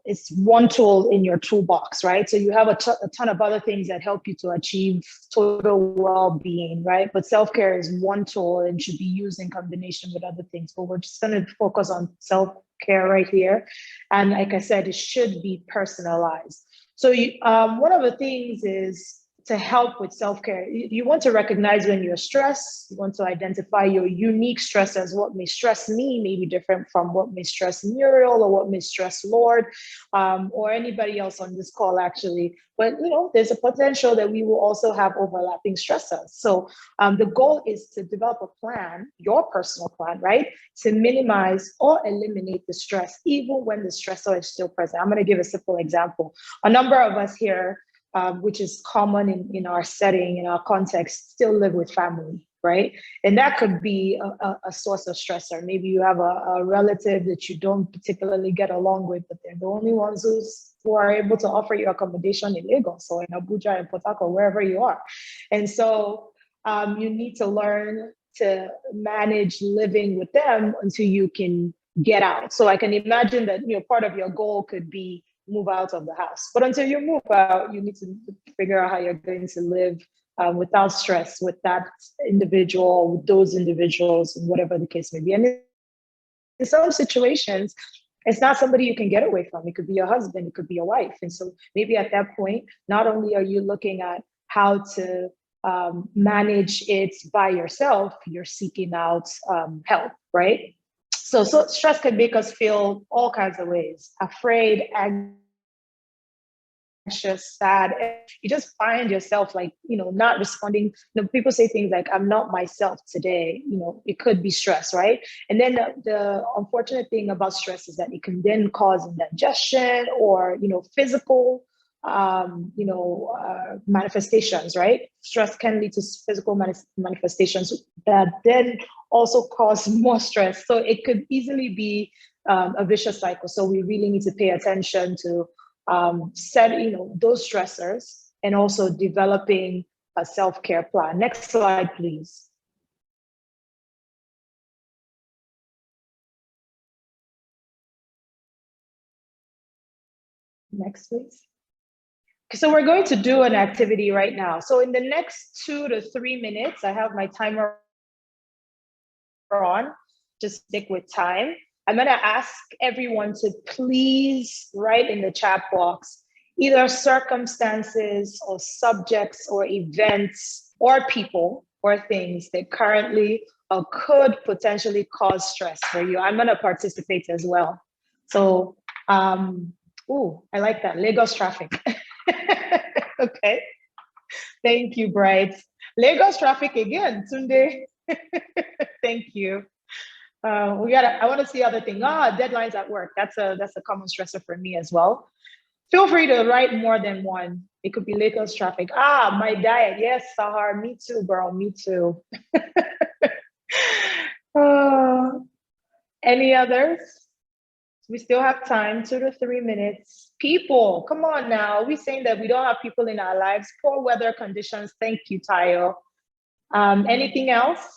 it's one tool in your toolbox, right? So you have a ton of other things that help you to achieve total well-being, right? But self-care is one tool and should be used in combination with other things. But we're just going to focus on self-care right here. And like I said, it should be personalized. So one of the things is to help with self-care. You want to recognize when you're stressed. You want to identify your unique stressors. What may stress me may be different from what may stress Muriel or what may stress Lord, or anybody else on this call, actually. But there's a potential that we will also have overlapping stressors. So the goal is to develop a plan, your personal plan, right, to minimize or eliminate the stress, even when the stressor is still present. I'm going to give a simple example. A number of us here, which is common in our setting, in our context, still live with family, right? And that could be a source of stressor. Maybe you have a relative that you don't particularly get along with, but they're the only ones who are able to offer you accommodation in Lagos or in Abuja, in Port Harcourt, wherever you are. And so you need to learn to manage living with them until you can get out. So I can imagine that part of your goal could be move out of the house. But until you move out, you need to figure out how you're going to live without stress with that individual, with those individuals, and whatever the case may be. And in some situations, it's not somebody you can get away from. It could be your husband, it could be your wife. And so maybe at that point, not only are you looking at how to manage it by yourself, you're seeking out help, right? So stress can make us feel all kinds of ways: afraid, anxious, sad. You just find yourself not responding. People say things like, I'm not myself today. It could be stress, right? And then the unfortunate thing about stress is that it can then cause indigestion or, physical manifestations, right? Stress can lead to physical manifestations that then also cause more stress. So it could easily be a vicious cycle. So we really need to pay attention to set, those stressors, and also developing a self-care plan. Next slide, please. Next, please. So we're going to do an activity right now. So in the next 2 to 3 minutes, I have my timer on. Just stick with time. I'm going to ask everyone to please write in the chat box either circumstances or subjects or events or people or things that currently could potentially cause stress for you. I'm going to participate as well. So, I like that. Lagos traffic. Okay. Thank you, Bright. Lagos traffic again, Tunde. Thank you. I want to see other things. Deadlines at work. That's a common stressor for me as well. Feel free to write more than one. It could be Lagos traffic. My diet. Yes, Sahar. Me too, girl. Me too. Any others? We still have time, 2 to 3 minutes. People, come on now. We're saying that we don't have people in our lives. Poor weather conditions. Thank you, Tayo. Anything else?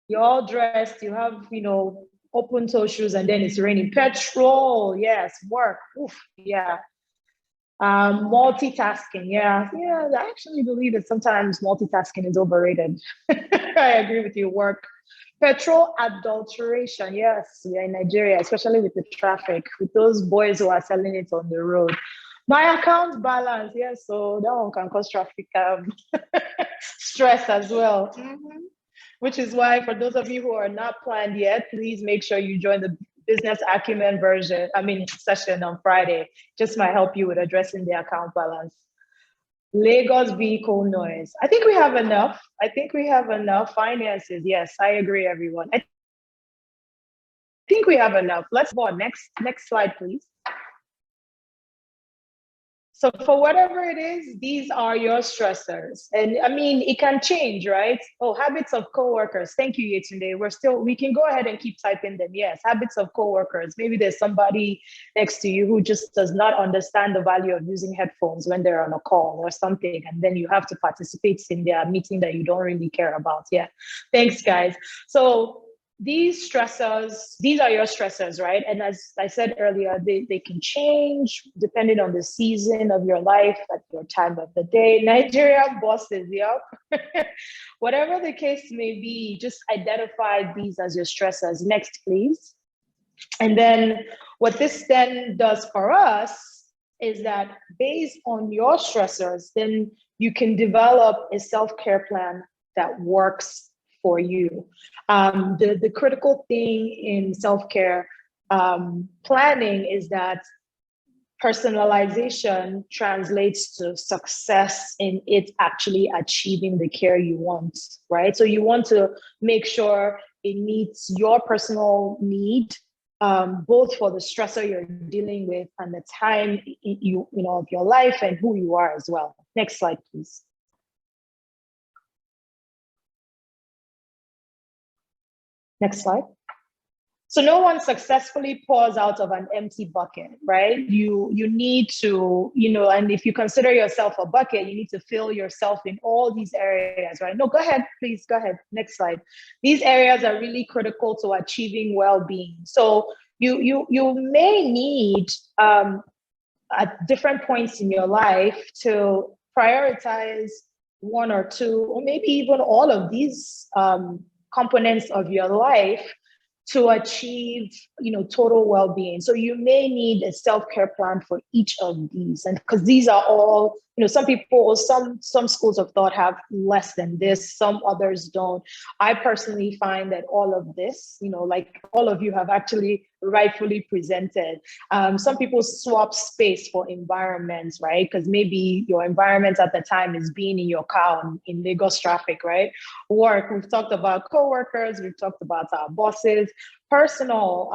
You're all dressed. You have, open toe shoes, and then it's raining. Petrol, yes. Work, oof, yeah. Multitasking, yeah. I actually believe that sometimes multitasking is overrated. I agree with you. Work. Petrol adulteration, yes, we are in Nigeria, especially with the traffic, with those boys who are selling it on the road. My account balance, yes, so that one can cause traffic stress as well. Which is why, for those of you who are not planned yet, please make sure you join the business acumen session on Friday. Just might help you with addressing the account balance. Lagos vehicle noise. I think we have enough. Finances. Yes, I agree, everyone. I think we have enough. Let's go on. Next slide, please. So for whatever it is, these are your stressors. And it can change, right? Habits of coworkers. Thank you, Yetunde. We can go ahead and keep typing them. Yes, habits of coworkers. Maybe there's somebody next to you who just does not understand the value of using headphones when they're on a call or something. And then you have to participate in their meeting that you don't really care about. Yeah, thanks, guys. So these stressors, these are your stressors, right? And as I said earlier, they can change depending on the season of your life, at your time of the day. Nigerian bosses, yep. Whatever the case may be, just identify these as your stressors. Next, please. And then what this then does for us is that based on your stressors, then you can develop a self-care plan that works for you. The critical thing in self-care planning is that personalization translates to success in it actually achieving the care you want, right? So you want to make sure it meets your personal need, both for the stressor you're dealing with and the time you know of your life and who you are as well. Next slide, please. Next slide. So no one successfully pours out of an empty bucket, right? You need to, and if you consider yourself a bucket, you need to fill yourself in all these areas, right? No, go ahead, please, go ahead. Next slide. These areas are really critical to achieving well-being. So you may need, at different points in your life, to prioritize one or two, or maybe even all of these components of your life to achieve, total well-being. So you may need a self-care plan for each of these, and because these are all, some people, some schools of thought have less than this, some others don't. I personally find that all of this, like all of you have actually rightfully presented. Some people swap space for environments, right? Because maybe your environment at the time is being in your car in Lagos traffic, right? Work, we've talked about coworkers, we've talked about our bosses. Personal,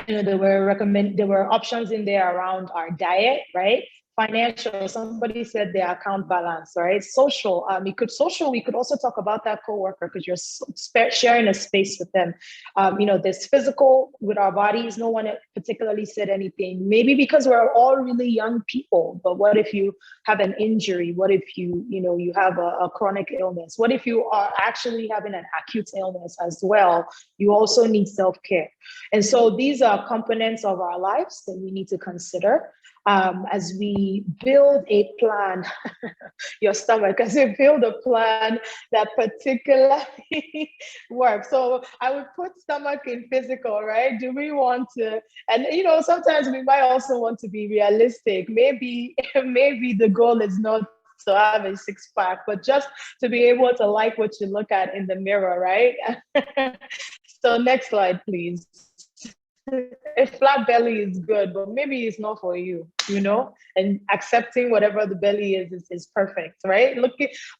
there were options in there around our diet, right? Financial, somebody said their account balance, right? Social, we could also talk about that coworker because you're sharing a space with them. There's physical with our bodies. No one particularly said anything, maybe because we're all really young people, but what if you have an injury? What if you have a chronic illness? What if you are actually having an acute illness as well? You also need self-care. And so these are components of our lives that we need to consider as we build a plan, your stomach, as we build a plan that particularly works. So I would put stomach in physical, right? Do we want to, and sometimes we might also want to be realistic. Maybe the goal is not to have a six-pack, but just to be able to like what you look at in the mirror, right? So next slide, please. A flat belly is good, but maybe it's not for you, and accepting whatever the belly is perfect, right?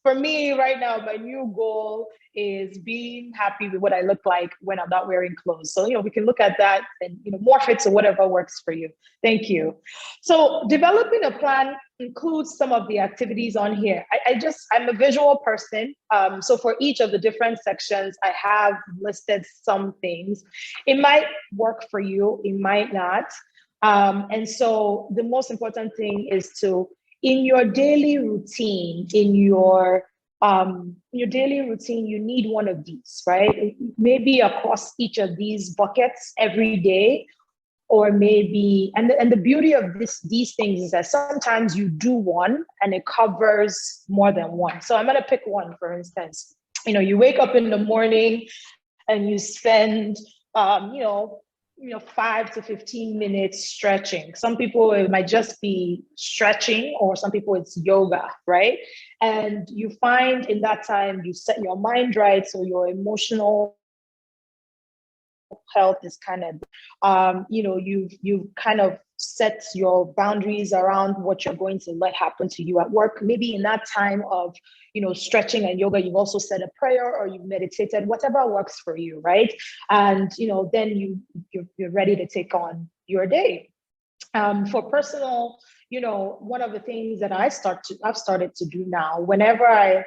For me right now, my new goal is being happy with what I look like when I'm not wearing clothes. So, we can look at that and, morph it to whatever works for you. Thank you. So developing a plan includes some of the activities on here. I'm a visual person. So for each of the different sections, I have listed some things. It might work for you, it might not. And so the most important thing is to, in your daily routine, daily routine, you need one of these, right? Maybe across each of these buckets every day, or maybe, and the beauty of these things is that sometimes you do one and it covers more than one. So I'm gonna pick one, for instance. You wake up in the morning and you spend, 5 to 15 minutes stretching. Some people, it might just be stretching, or some people it's yoga, right? And you find in that time, you set your mind right, so your emotional health is kind of, you've kind of set your boundaries around what you're going to let happen to you at work. Maybe in that time of, stretching and yoga, you've also said a prayer or you've meditated, whatever works for you, right? And, then you're ready to take on your day. For personal, one of the things that I've started to do now, whenever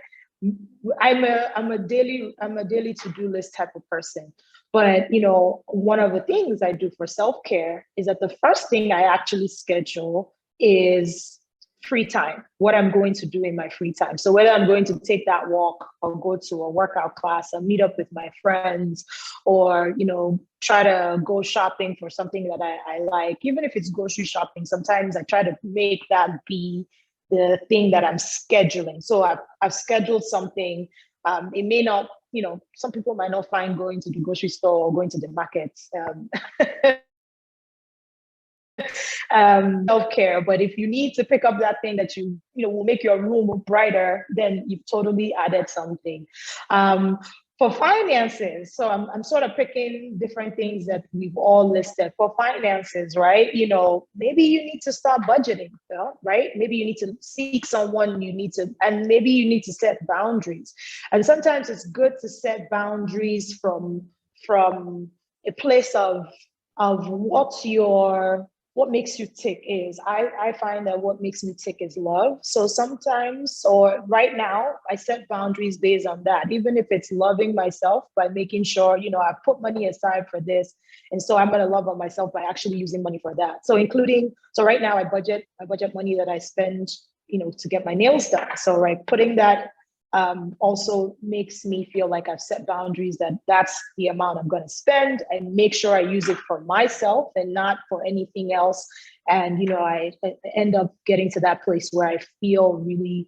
I'm a daily to-do list type of person. But, one of the things I do for self-care is that the first thing I actually schedule is free time, what I'm going to do in my free time. So whether I'm going to take that walk or go to a workout class or meet up with my friends, or, you know, try to go shopping for something that I like, even if it's grocery shopping, sometimes I try to make that be the thing that I'm scheduling. So I've scheduled something. It may not, you know, some people might not find going to the grocery store or going to the market self-care, but if you need to pick up that thing that you know will make your room brighter, then you've totally added something. For finances, so I'm sort of picking different things that we've all listed. For finances, right? You know, maybe you need to start budgeting, right? Maybe you need to seek someone, and maybe you need to set boundaries. And sometimes it's good to set boundaries from a place of what makes you tick is. I find that what makes me tick is love. So sometimes, or right now, I set boundaries based on that, even if it's loving myself by making sure, you know, I put money aside for this. And so I'm going to love on myself by actually using money for that. So right now I budget money that I spend, you know, to get my nails done. So right, putting that also makes me feel like I've set boundaries, that's the amount I'm going to spend, and make sure I use it for myself and not for anything else. And, you know, I end up getting to that place where I feel really,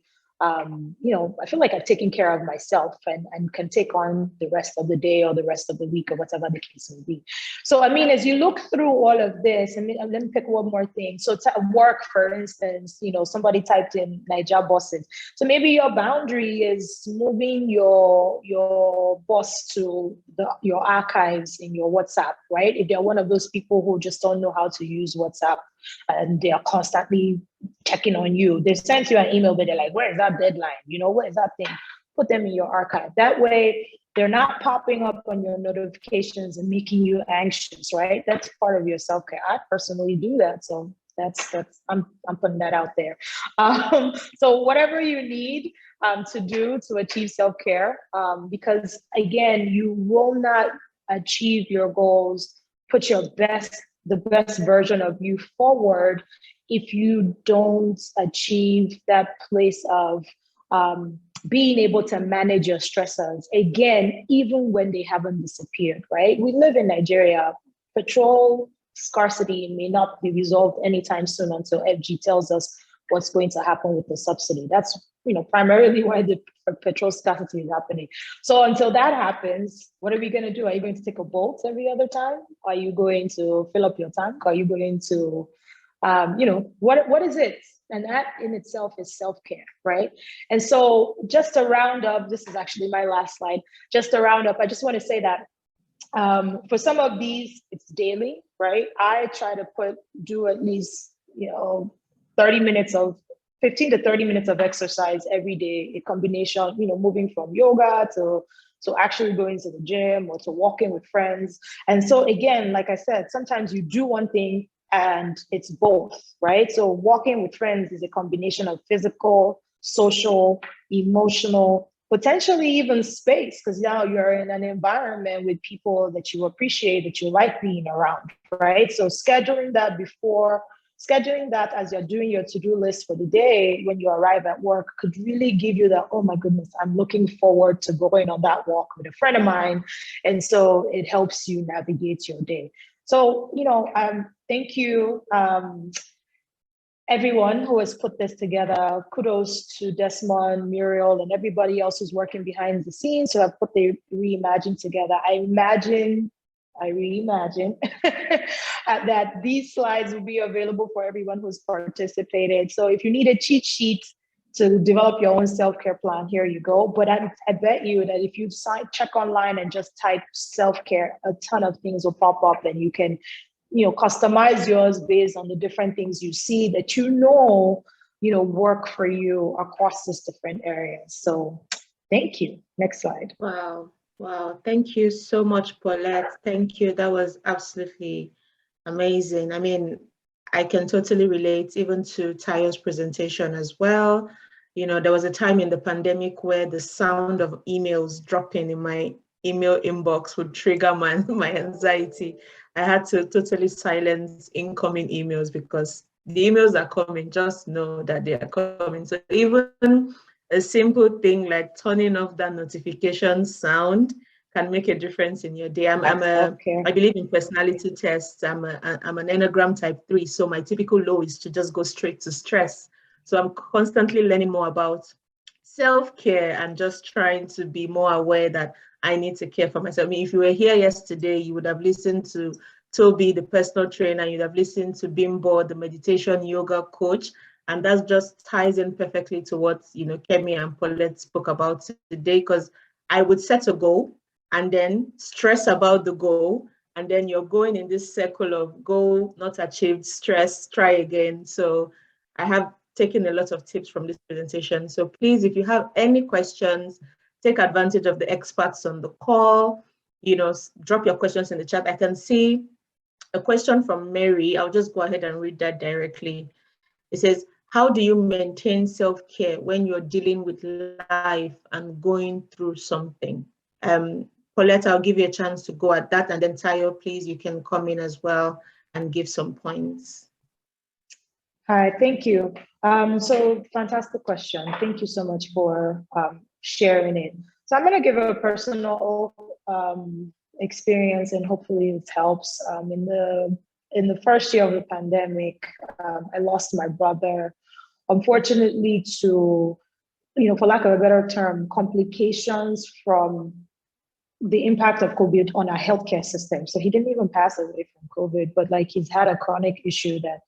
you know, I feel like I've taken care of myself and can take on the rest of the day or the rest of the week or whatever the case may be. So, I mean, as you look through all of this, and let me pick one more thing. So work, for instance, you know, somebody typed in Niger bosses. So maybe your boundary is moving your boss to your archives in your WhatsApp, right? If they're one of those people who just don't know how to use WhatsApp and they are constantly checking on you, they sent you an email, but they're like, where is that deadline? You know, what is that thing? Put them in your archive. That way, they're not popping up on your notifications and making you anxious, right? That's part of your self-care. I personally do that. So I'm putting that out there. So whatever you need to do to achieve self-care, because again, you will not achieve your goals, put the best version of you forward if you don't achieve that place of being able to manage your stressors, again, even when they haven't disappeared, right? We live in Nigeria. Petrol scarcity may not be resolved anytime soon until FG tells us what's going to happen with the subsidy. That's, you know, primarily why the petrol scarcity is happening. So until that happens, what are we going to do? Are you going to take a boat every other time? Are you going to fill up your tank? Are you going to, you know, what is it? And that in itself is self-care, right? And so just to round up, this is actually my last slide. Just to round up, I just want to say that for some of these, it's daily, right? I try to do at least, you know, 15 to 30 minutes of exercise every day, a combination, you know, moving from yoga to actually going to the gym or to walking with friends. And so again, like I said, sometimes you do one thing and it's both, right? So walking with friends is a combination of physical, social, emotional, potentially even space, because now you're in an environment with people that you appreciate, that you like being around, right? So scheduling that as you're doing your to-do list for the day when you arrive at work could really give you that, oh my goodness, I'm looking forward to going on that walk with a friend of mine. And so it helps you navigate your day. So, you know, thank you, everyone who has put this together. Kudos to Desmond, Muriel, and everybody else who's working behind the scenes who have put the Reimagine together. I reimagine that these slides will be available for everyone who's participated. So if you need a cheat sheet to develop your own self-care plan, here you go. But I bet you that if you check online and just type self-care, a ton of things will pop up, and you can, you know, customize yours based on the different things you see that you know, work for you across these different areas. So thank you. Next slide. Wow. Thank you so much, Paulette. Thank you. That was absolutely amazing. I mean, I can totally relate even to Tayo's presentation as well. You know, there was a time in the pandemic where the sound of emails dropping in my email inbox would trigger my anxiety. I had to totally silence incoming emails because the emails are coming, just know that they are coming. So even a simple thing like turning off that notification sound can make a difference in your day. I believe in personality tests. I'm an Enneagram type 3, so my typical low is to just go straight to stress. So I'm constantly learning more about self-care and just trying to be more aware that I need to care for myself. I mean, if you were here yesterday, you would have listened to Toby, the personal trainer, you'd have listened to Bimbo, the meditation yoga coach, and that just ties in perfectly to what, Kemi and Paulette spoke about today, because I would set a goal and then stress about the goal, and then you're going in this circle of goal not achieved, stress, try again. So I have taken a lot of tips from this presentation. So please, if you have any questions, take advantage of the experts on the call, drop your questions in the chat. I can see a question from Mary. I'll just go ahead and read that directly. It says, how do you maintain self-care when you're dealing with life and going through something? Paulette, I'll give you a chance to go at that, and then Tayo, please, you can come in as well and give some points. Hi, thank you. So fantastic question. Thank you so much for sharing it. So I'm going to give a personal experience, and hopefully it helps. In the first year of the pandemic, I lost my brother, unfortunately, to, for lack of a better term, complications from the impact of COVID on our healthcare system. So he didn't even pass away from COVID, but like he's had a chronic issue that,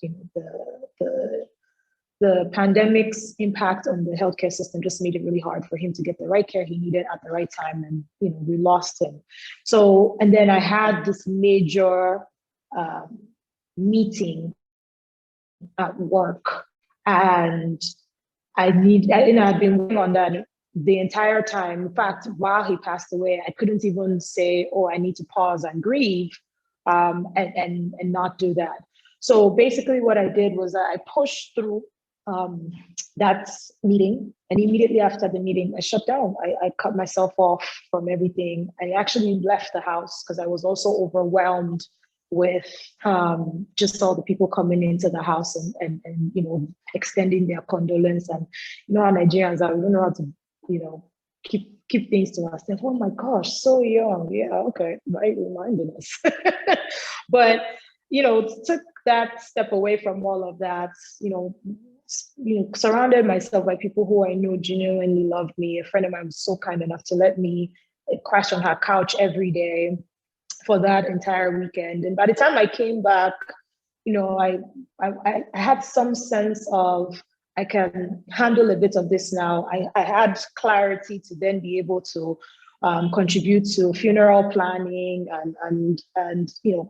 the pandemic's impact on the healthcare system just made it really hard for him to get the right care he needed at the right time. And, we lost him. So, and then I had this major meeting at work, and I've been working on that the entire time. In fact, while he passed away, I couldn't even say, oh, I need to pause and grieve and not do that. So basically what I did was I pushed through that meeting, and immediately after the meeting, I shut down. I cut myself off from everything. I actually left the house because I was also overwhelmed with just all the people coming into the house and extending their condolence. And how Nigerians are, we don't know how to keep things to ourselves. Oh my gosh, so young. Yeah, okay, right, reminding us. But took that step away from all of that. Surrounded myself by people who I know genuinely loved me. A friend of mine was so kind enough to let me crash on her couch every day for that entire weekend. And by the time I came back, I had some sense of, I can handle a bit of this now. I had clarity to then be able to contribute to funeral planning and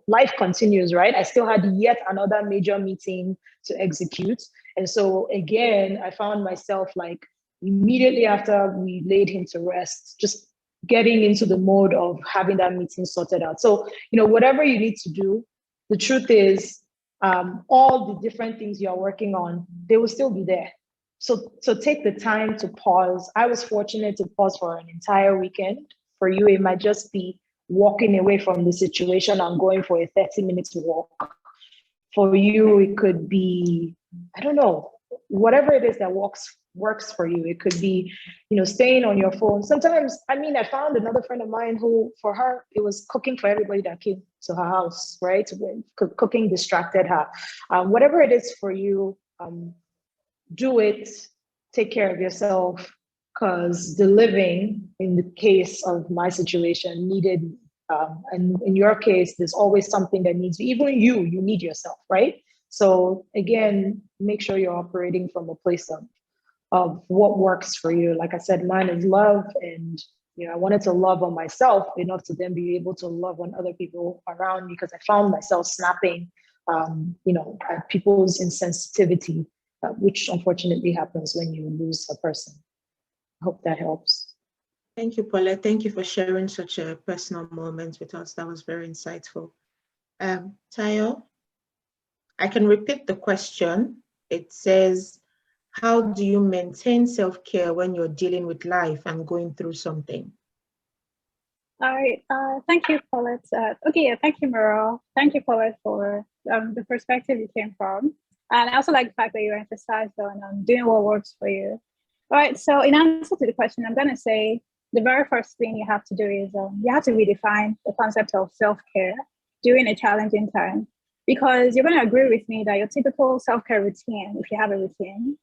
life continues, right? I still had yet another major meeting to execute. And so again, I found myself like immediately after we laid him to rest, just getting into the mode of having that meeting sorted out. So, whatever you need to do, the truth is, all the different things you're working on, they will still be there. So take the time to pause. I was fortunate to pause for an entire weekend. For you, it might just be walking away from the situation and going for a 30-minute walk. For you, it could be, I don't know, whatever it is that works for you. It could be, staying on your phone. Sometimes, I found another friend of mine who, for her, it was cooking for everybody that came to her house, right? Cooking distracted her. Whatever it is for you, do it, take care of yourself, because the living, in the case of my situation, needed, and in your case, there's always something that needs you. Even you need yourself, right? So again, make sure you're operating from a place of what works for you. Like I said, mine is love, and I wanted to love on myself enough to then be able to love on other people around me, because I found myself snapping, at people's insensitivity, which unfortunately happens when you lose a person. I hope that helps. Thank you, Paulette. Thank you for sharing such a personal moment with us. That was very insightful. Tayo, I can repeat the question. It says, how do you maintain self-care when you're dealing with life and going through something? All right. Thank you, Paulette. Thank you, Muriel. Thank you, Paulette, for the perspective you came from. And I also like the fact that you emphasized on doing what works for you. All right, so in answer to the question, I'm going to say the very first thing you have to do is you have to redefine the concept of self-care during a challenging time, because you're going to agree with me that your typical self-care routine, if you have a routine,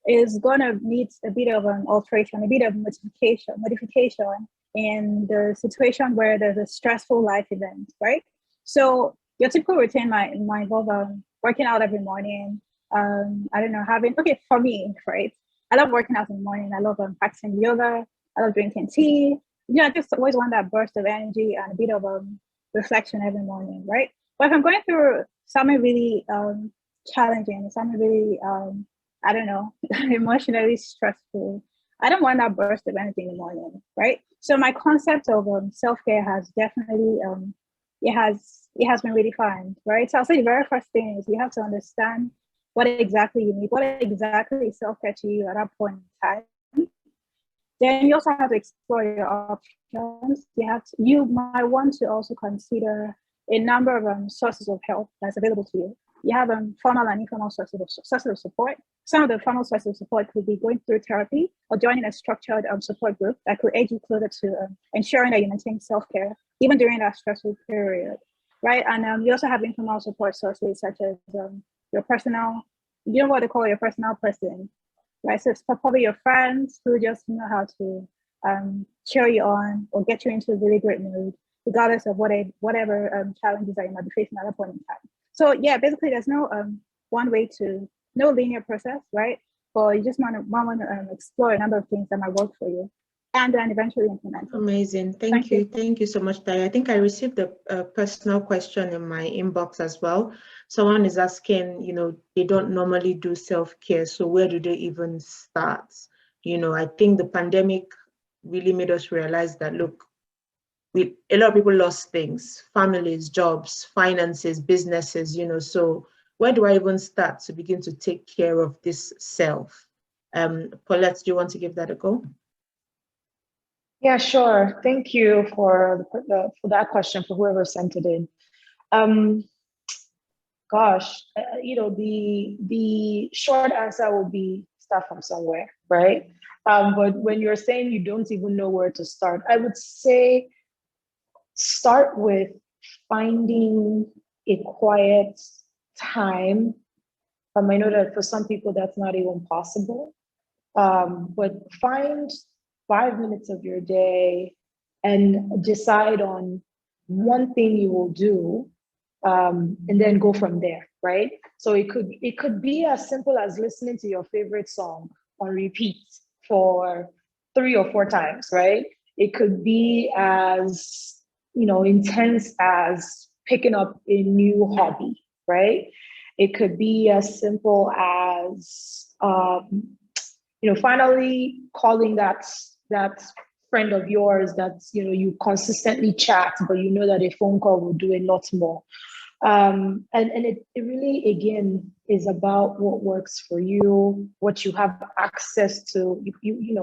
is going to need a bit of an alteration, a bit of modification in the situation where there's a stressful life event, right? So your typical routine might involve working out every morning. I don't know, for me, right? I love working out in the morning. I love practicing yoga. I love drinking tea. I just always want that burst of energy and a bit of reflection every morning, right? But if I'm going through something really challenging, something really, I don't know, emotionally stressful, I don't want that burst of energy in the morning, right? So my concept of self-care has definitely, it has been redefined, right? So I'll say the very first thing is you have to understand what exactly you need, what exactly is self-care to you at that point in time. Then you also have to explore your options. You might want to also consider a number of sources of help that's available to you. You have formal and informal sources of support. Some of the formal sources of support could be going through therapy or joining a structured support group that could aid you closer to ensuring that you maintain self-care even during that stressful period, right? And you also have informal support sources such as your personal, you know what they call your personal person, right? So it's probably your friends who just know how to cheer you on or get you into a really great mood, regardless of whatever challenges that you might be facing at that point in time. So yeah, basically there's no no linear process, right? But you just want to explore a number of things that might work for you and then eventually implement it. Amazing. Thank you. Thank you so much, Daya. I think I received a personal question in my inbox as well. Someone is asking, they don't normally do self-care, so where do they even start? I think the pandemic really made us realize that, look, a lot of people lost things, families, jobs, finances, businesses, so where do I even start to begin to take care of this self? Paulette, do you want to give that a go? Yeah, sure. Thank you for that question, for whoever sent it in. The short answer will be start from somewhere, right? But when you're saying you don't even know where to start, I would say start with finding a quiet time. I know that for some people that's not even possible, but find 5 minutes of your day and decide on one thing you will do, and then go from there, right? So it could be as simple as listening to your favorite song on repeat for 3 or 4 times, right? It could be as intense as picking up a new hobby, right? It could be as simple as finally calling that friend of yours that you consistently chat, but you know that a phone call will do a lot more. And it really, again, is about what works for you, what you have access to.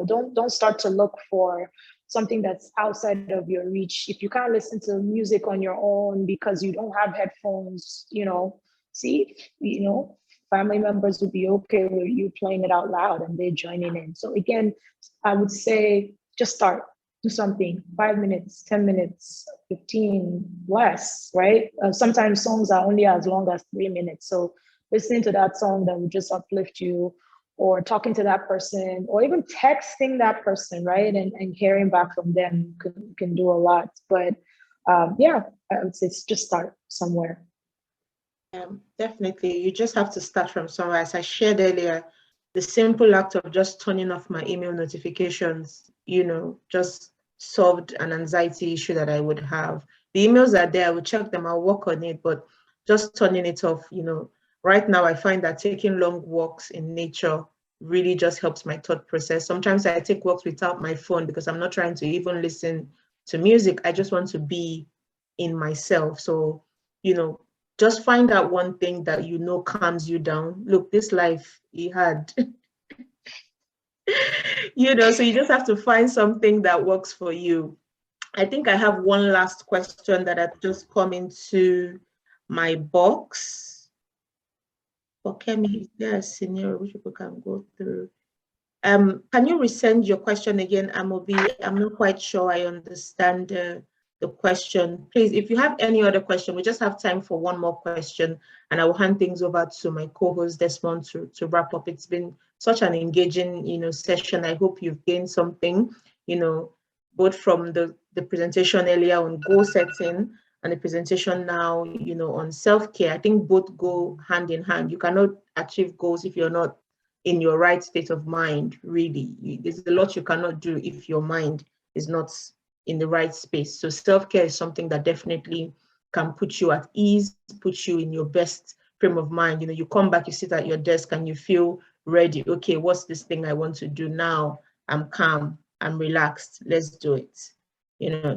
Don't start to look for something that's outside of your reach. If you can't listen to music on your own because you don't have headphones, family members would be okay with you playing it out loud and they're joining in. So again, I would say just start. Do something, 5 minutes, 10 minutes, 15, less, right? Sometimes songs are only as long as 3 minutes. So listening to that song that will just uplift you, or talking to that person, or even texting that person, right? And hearing back from them can do a lot. But yeah, I would say just start somewhere. Definitely. You just have to start from somewhere. As I shared earlier, the simple act of just turning off my email notifications, just solved an anxiety issue that I would have. The emails are there, I will check them, I'll work on it, but just turning it off, right now I find that taking long walks in nature really just helps my thought process. Sometimes I take walks without my phone because I'm not trying to even listen to music. I just want to be in myself. So, just find out one thing that calms you down. Look, this life he had, so you just have to find something that works for you. I think I have one last question that had just come into my box. Okay, is there a scenario which people can go through? Can you resend your question again, Amobi? I'm not quite sure I understand the question. Please, if you have any other question, we just have time for one more question, and I will hand things over to my co-host Desmond to wrap up. It's been such an engaging, session. I hope you've gained something, both from the presentation earlier on goal setting and the presentation now, on self-care. I think both go hand in hand. You cannot achieve goals if you're not in your right state of mind, really. There's a lot you cannot do if your mind is not in the right space. So self-care is something that definitely can put you at ease, put you in your best frame of mind. You come back, you sit at your desk and you feel ready. Okay, what's this thing I want to do now? I'm calm, I'm relaxed, let's do it.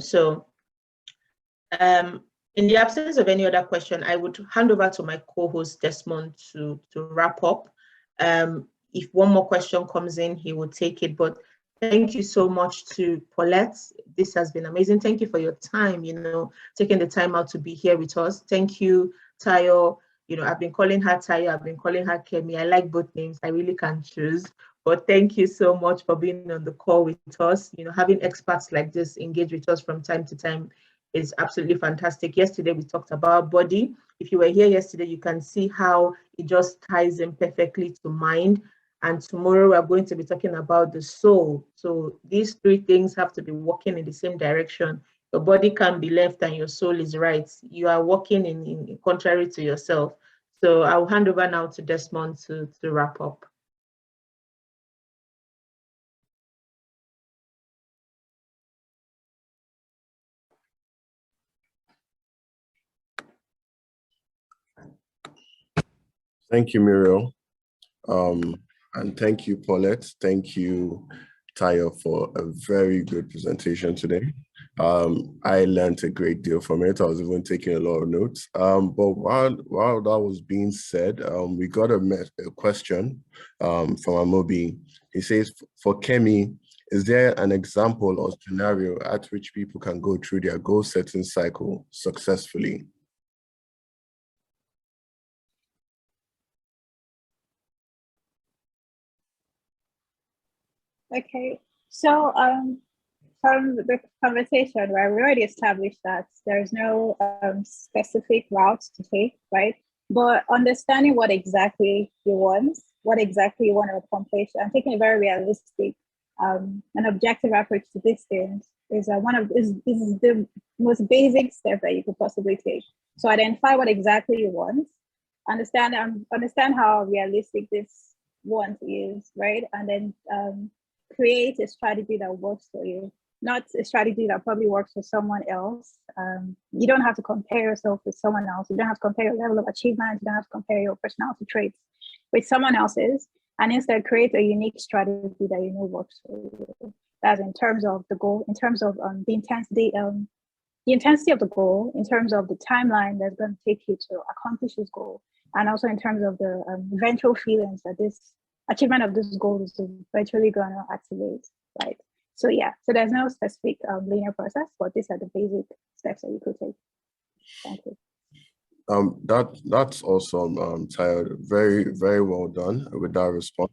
So in the absence of any other question, I would hand over to my co-host Desmond to wrap up. If one more question comes in, he will take it. But thank you so much to Paulette. This has been amazing. Thank you for your time, taking the time out to be here with us. Thank you, Tayo. I've been calling her Tayo, I've been calling her Kemi. I like both names. I really can't choose. But thank you so much for being on the call with us. Having experts like this engage with us from time to time is absolutely fantastic. Yesterday, we talked about body. If you were here yesterday, you can see how it just ties in perfectly to mind. And tomorrow, we're going to be talking about the soul. So these three things have to be working in the same direction. Your body can be left and your soul is right. You are working in contrary to yourself. So I'll hand over now to Desmond to wrap up. Thank you, Muriel. And thank you, Paulette. Thank you, Tayo, for a very good presentation today. I learned a great deal from it. I was even taking a lot of notes. But while that was being said, we got a question from Amobi. He says, for Kemi, is there an example or scenario at which people can go through their goal setting cycle successfully? Okay, so from the conversation where we already established that there's no specific route to take, right? But understanding what exactly you want to accomplish, and taking a very realistic and objective approach to these things is the most basic step that you could possibly take. So identify what exactly you want, understand how realistic this want is, right? And then create a strategy that works for you, not a strategy that probably works for someone else. You don't have to compare yourself with someone else. You don't have to compare your level of achievement. You don't have to compare your personality traits with someone else's, and instead create a unique strategy that you know works for you. That's in terms of the goal, in terms of the intensity of the goal, in terms of the timeline that's going to take you to accomplish this goal, and also in terms of the eventual feelings that this achievement of this goal is eventually going to activate, right? So yeah, so there's no specific linear process, but these are the basic steps that you could take. Thank you. That's awesome, Tayo. Very, very well done with that response.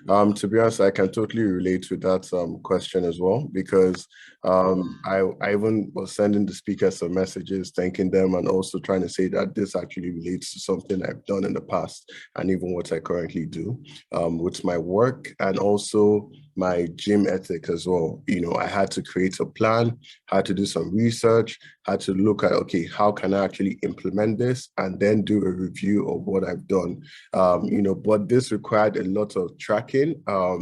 To be honest, I can totally relate to that question as well, because I even was sending the speakers some messages, thanking them, and also trying to say that this actually relates to something I've done in the past and even what I currently do with my work and also my gym ethic as well. I had to create a plan, had to do some research, had to look at, okay, how can I actually implement this, and then do a review of what I've done. But this required a lot of tracking, a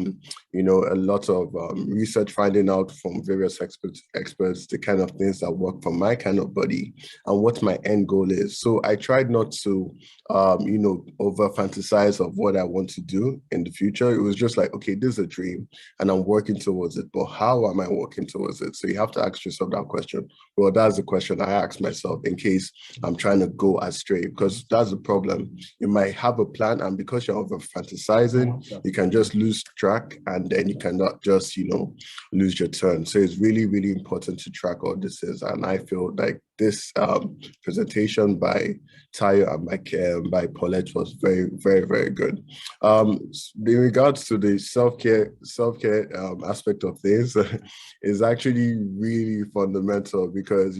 lot of research, finding out from various experts the kind of things that work for my kind of body and what my end goal is. So I tried not to, over fantasize of what I want to do in the future. It was just like, okay, this is a dream and I'm working towards it, but how am I working towards it? So you have to ask yourself that question. Well, that's the question I ask myself in case I'm trying to go astray, because that's the problem. You might have a plan, and because you're over fantasizing, you can just lose track and and then you cannot just, lose your turn. So it's really, really important to track all this is. And I feel like this presentation by Tayo and by Paulette was very, very, very good. In regards to the self-care aspect of things, is actually really fundamental because,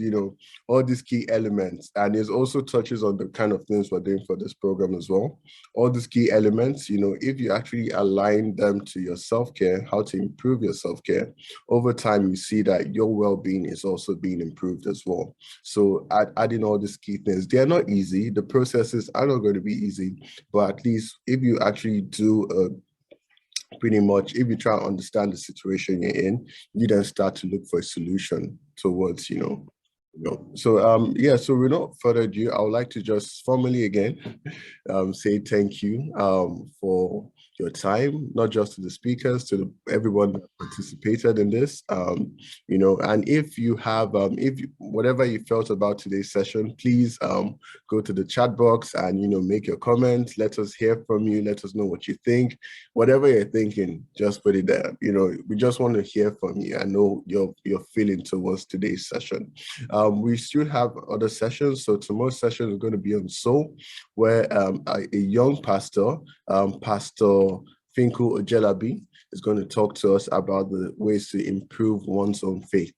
all these key elements, and it also touches on the kind of things we're doing for this program as well. All these key elements, if you actually align them to your self-care, how to improve your self-care, over time, you see that your well-being is also being improved as well. So adding all these key things, they're not easy. The processes are not going to be easy, but at least if you actually do pretty much, if you try to understand the situation you're in, you then start to look for a solution towards, So so without further ado, I would like to just formally again say thank you for your time, not just to the speakers, to everyone that participated in this. And if you have, whatever you felt about today's session, please go to the chat box and make your comments. Let us hear from you. Let us know what you think. Whatever you're thinking, just put it there. We just want to hear from you. I know your feeling towards today's session. We still have other sessions. So tomorrow's session is going to be on soul, where a young pastor, Pastor Finku Ojelabi, is going to talk to us about the ways to improve one's own faith.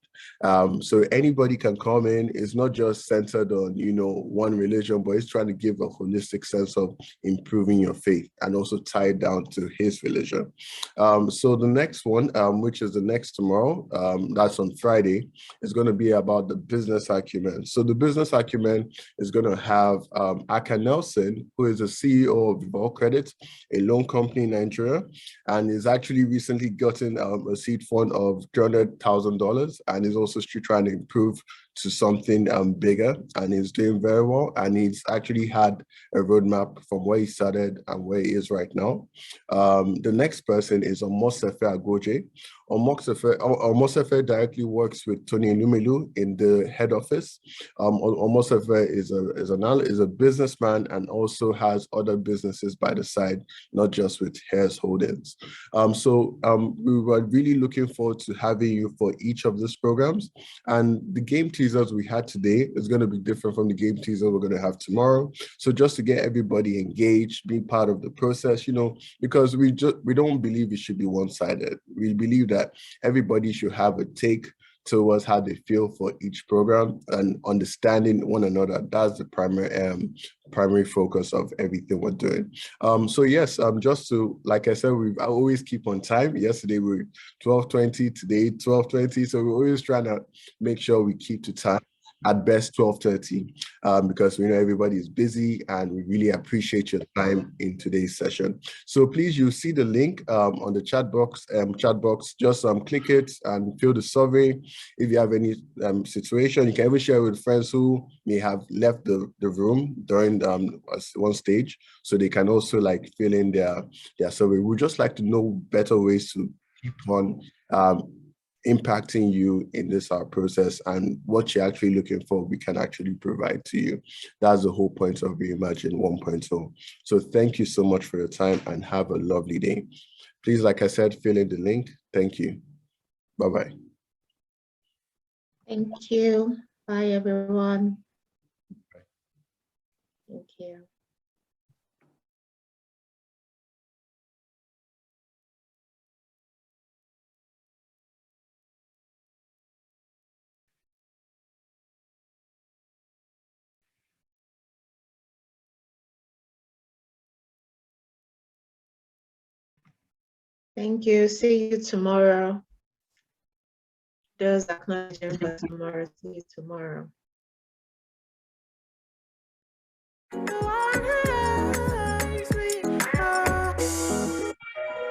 So anybody can come in. It's not just centered on, one religion, but it's trying to give a holistic sense of improving your faith and also tie it down to his religion. So the next one, which is the next tomorrow, that's on Friday, is going to be about the business acumen. So the business acumen is going to have Aka Nelson, who is the CEO of Revolve Credit, a loan company in Nigeria, and is actually recently gotten a seed fund of $300,000, and is also trying to improve to something bigger, and he's doing very well. And he's actually had a roadmap from where he started and where he is right now. The next person is Omosefe Agoje. Omosefe directly works with Tony Enumelu in the head office. Omosefe is a businessman and also has other businesses by the side, not just with Hares Holdings. We were really looking forward to having you for each of these programs. And the game teasers we had today is going to be different from the game teaser we're going to have tomorrow. So just to get everybody engaged, be part of the process, because we don't believe it should be one-sided. We believe that everybody should have a take towards how they feel for each program and understanding one another. That's the primary focus of everything we're doing. So yes, just to, like I said, I always keep on time. Yesterday we were 12:20, today 12:20. So we're always trying to make sure we keep to time. At best 12:30, because we know everybody is busy, and we really appreciate your time in today's session. So please, you see the link on the chat box. Just click it and fill the survey. If you have any situation, you can even share with friends who may have left the room during one stage, so they can also fill in their survey. We'd just like to know better ways to keep on impacting you in this process, and what you're actually looking for, we can actually provide to you. That's the whole point of REIMAGINE 1.0. So thank you so much for your time, and have a lovely day. Please, like I said, fill in the link. Thank you. Bye-bye. Thank you. Bye, everyone. Thank you. Thank you. See you tomorrow. Those acknowledging for tomorrow. See you tomorrow. The one who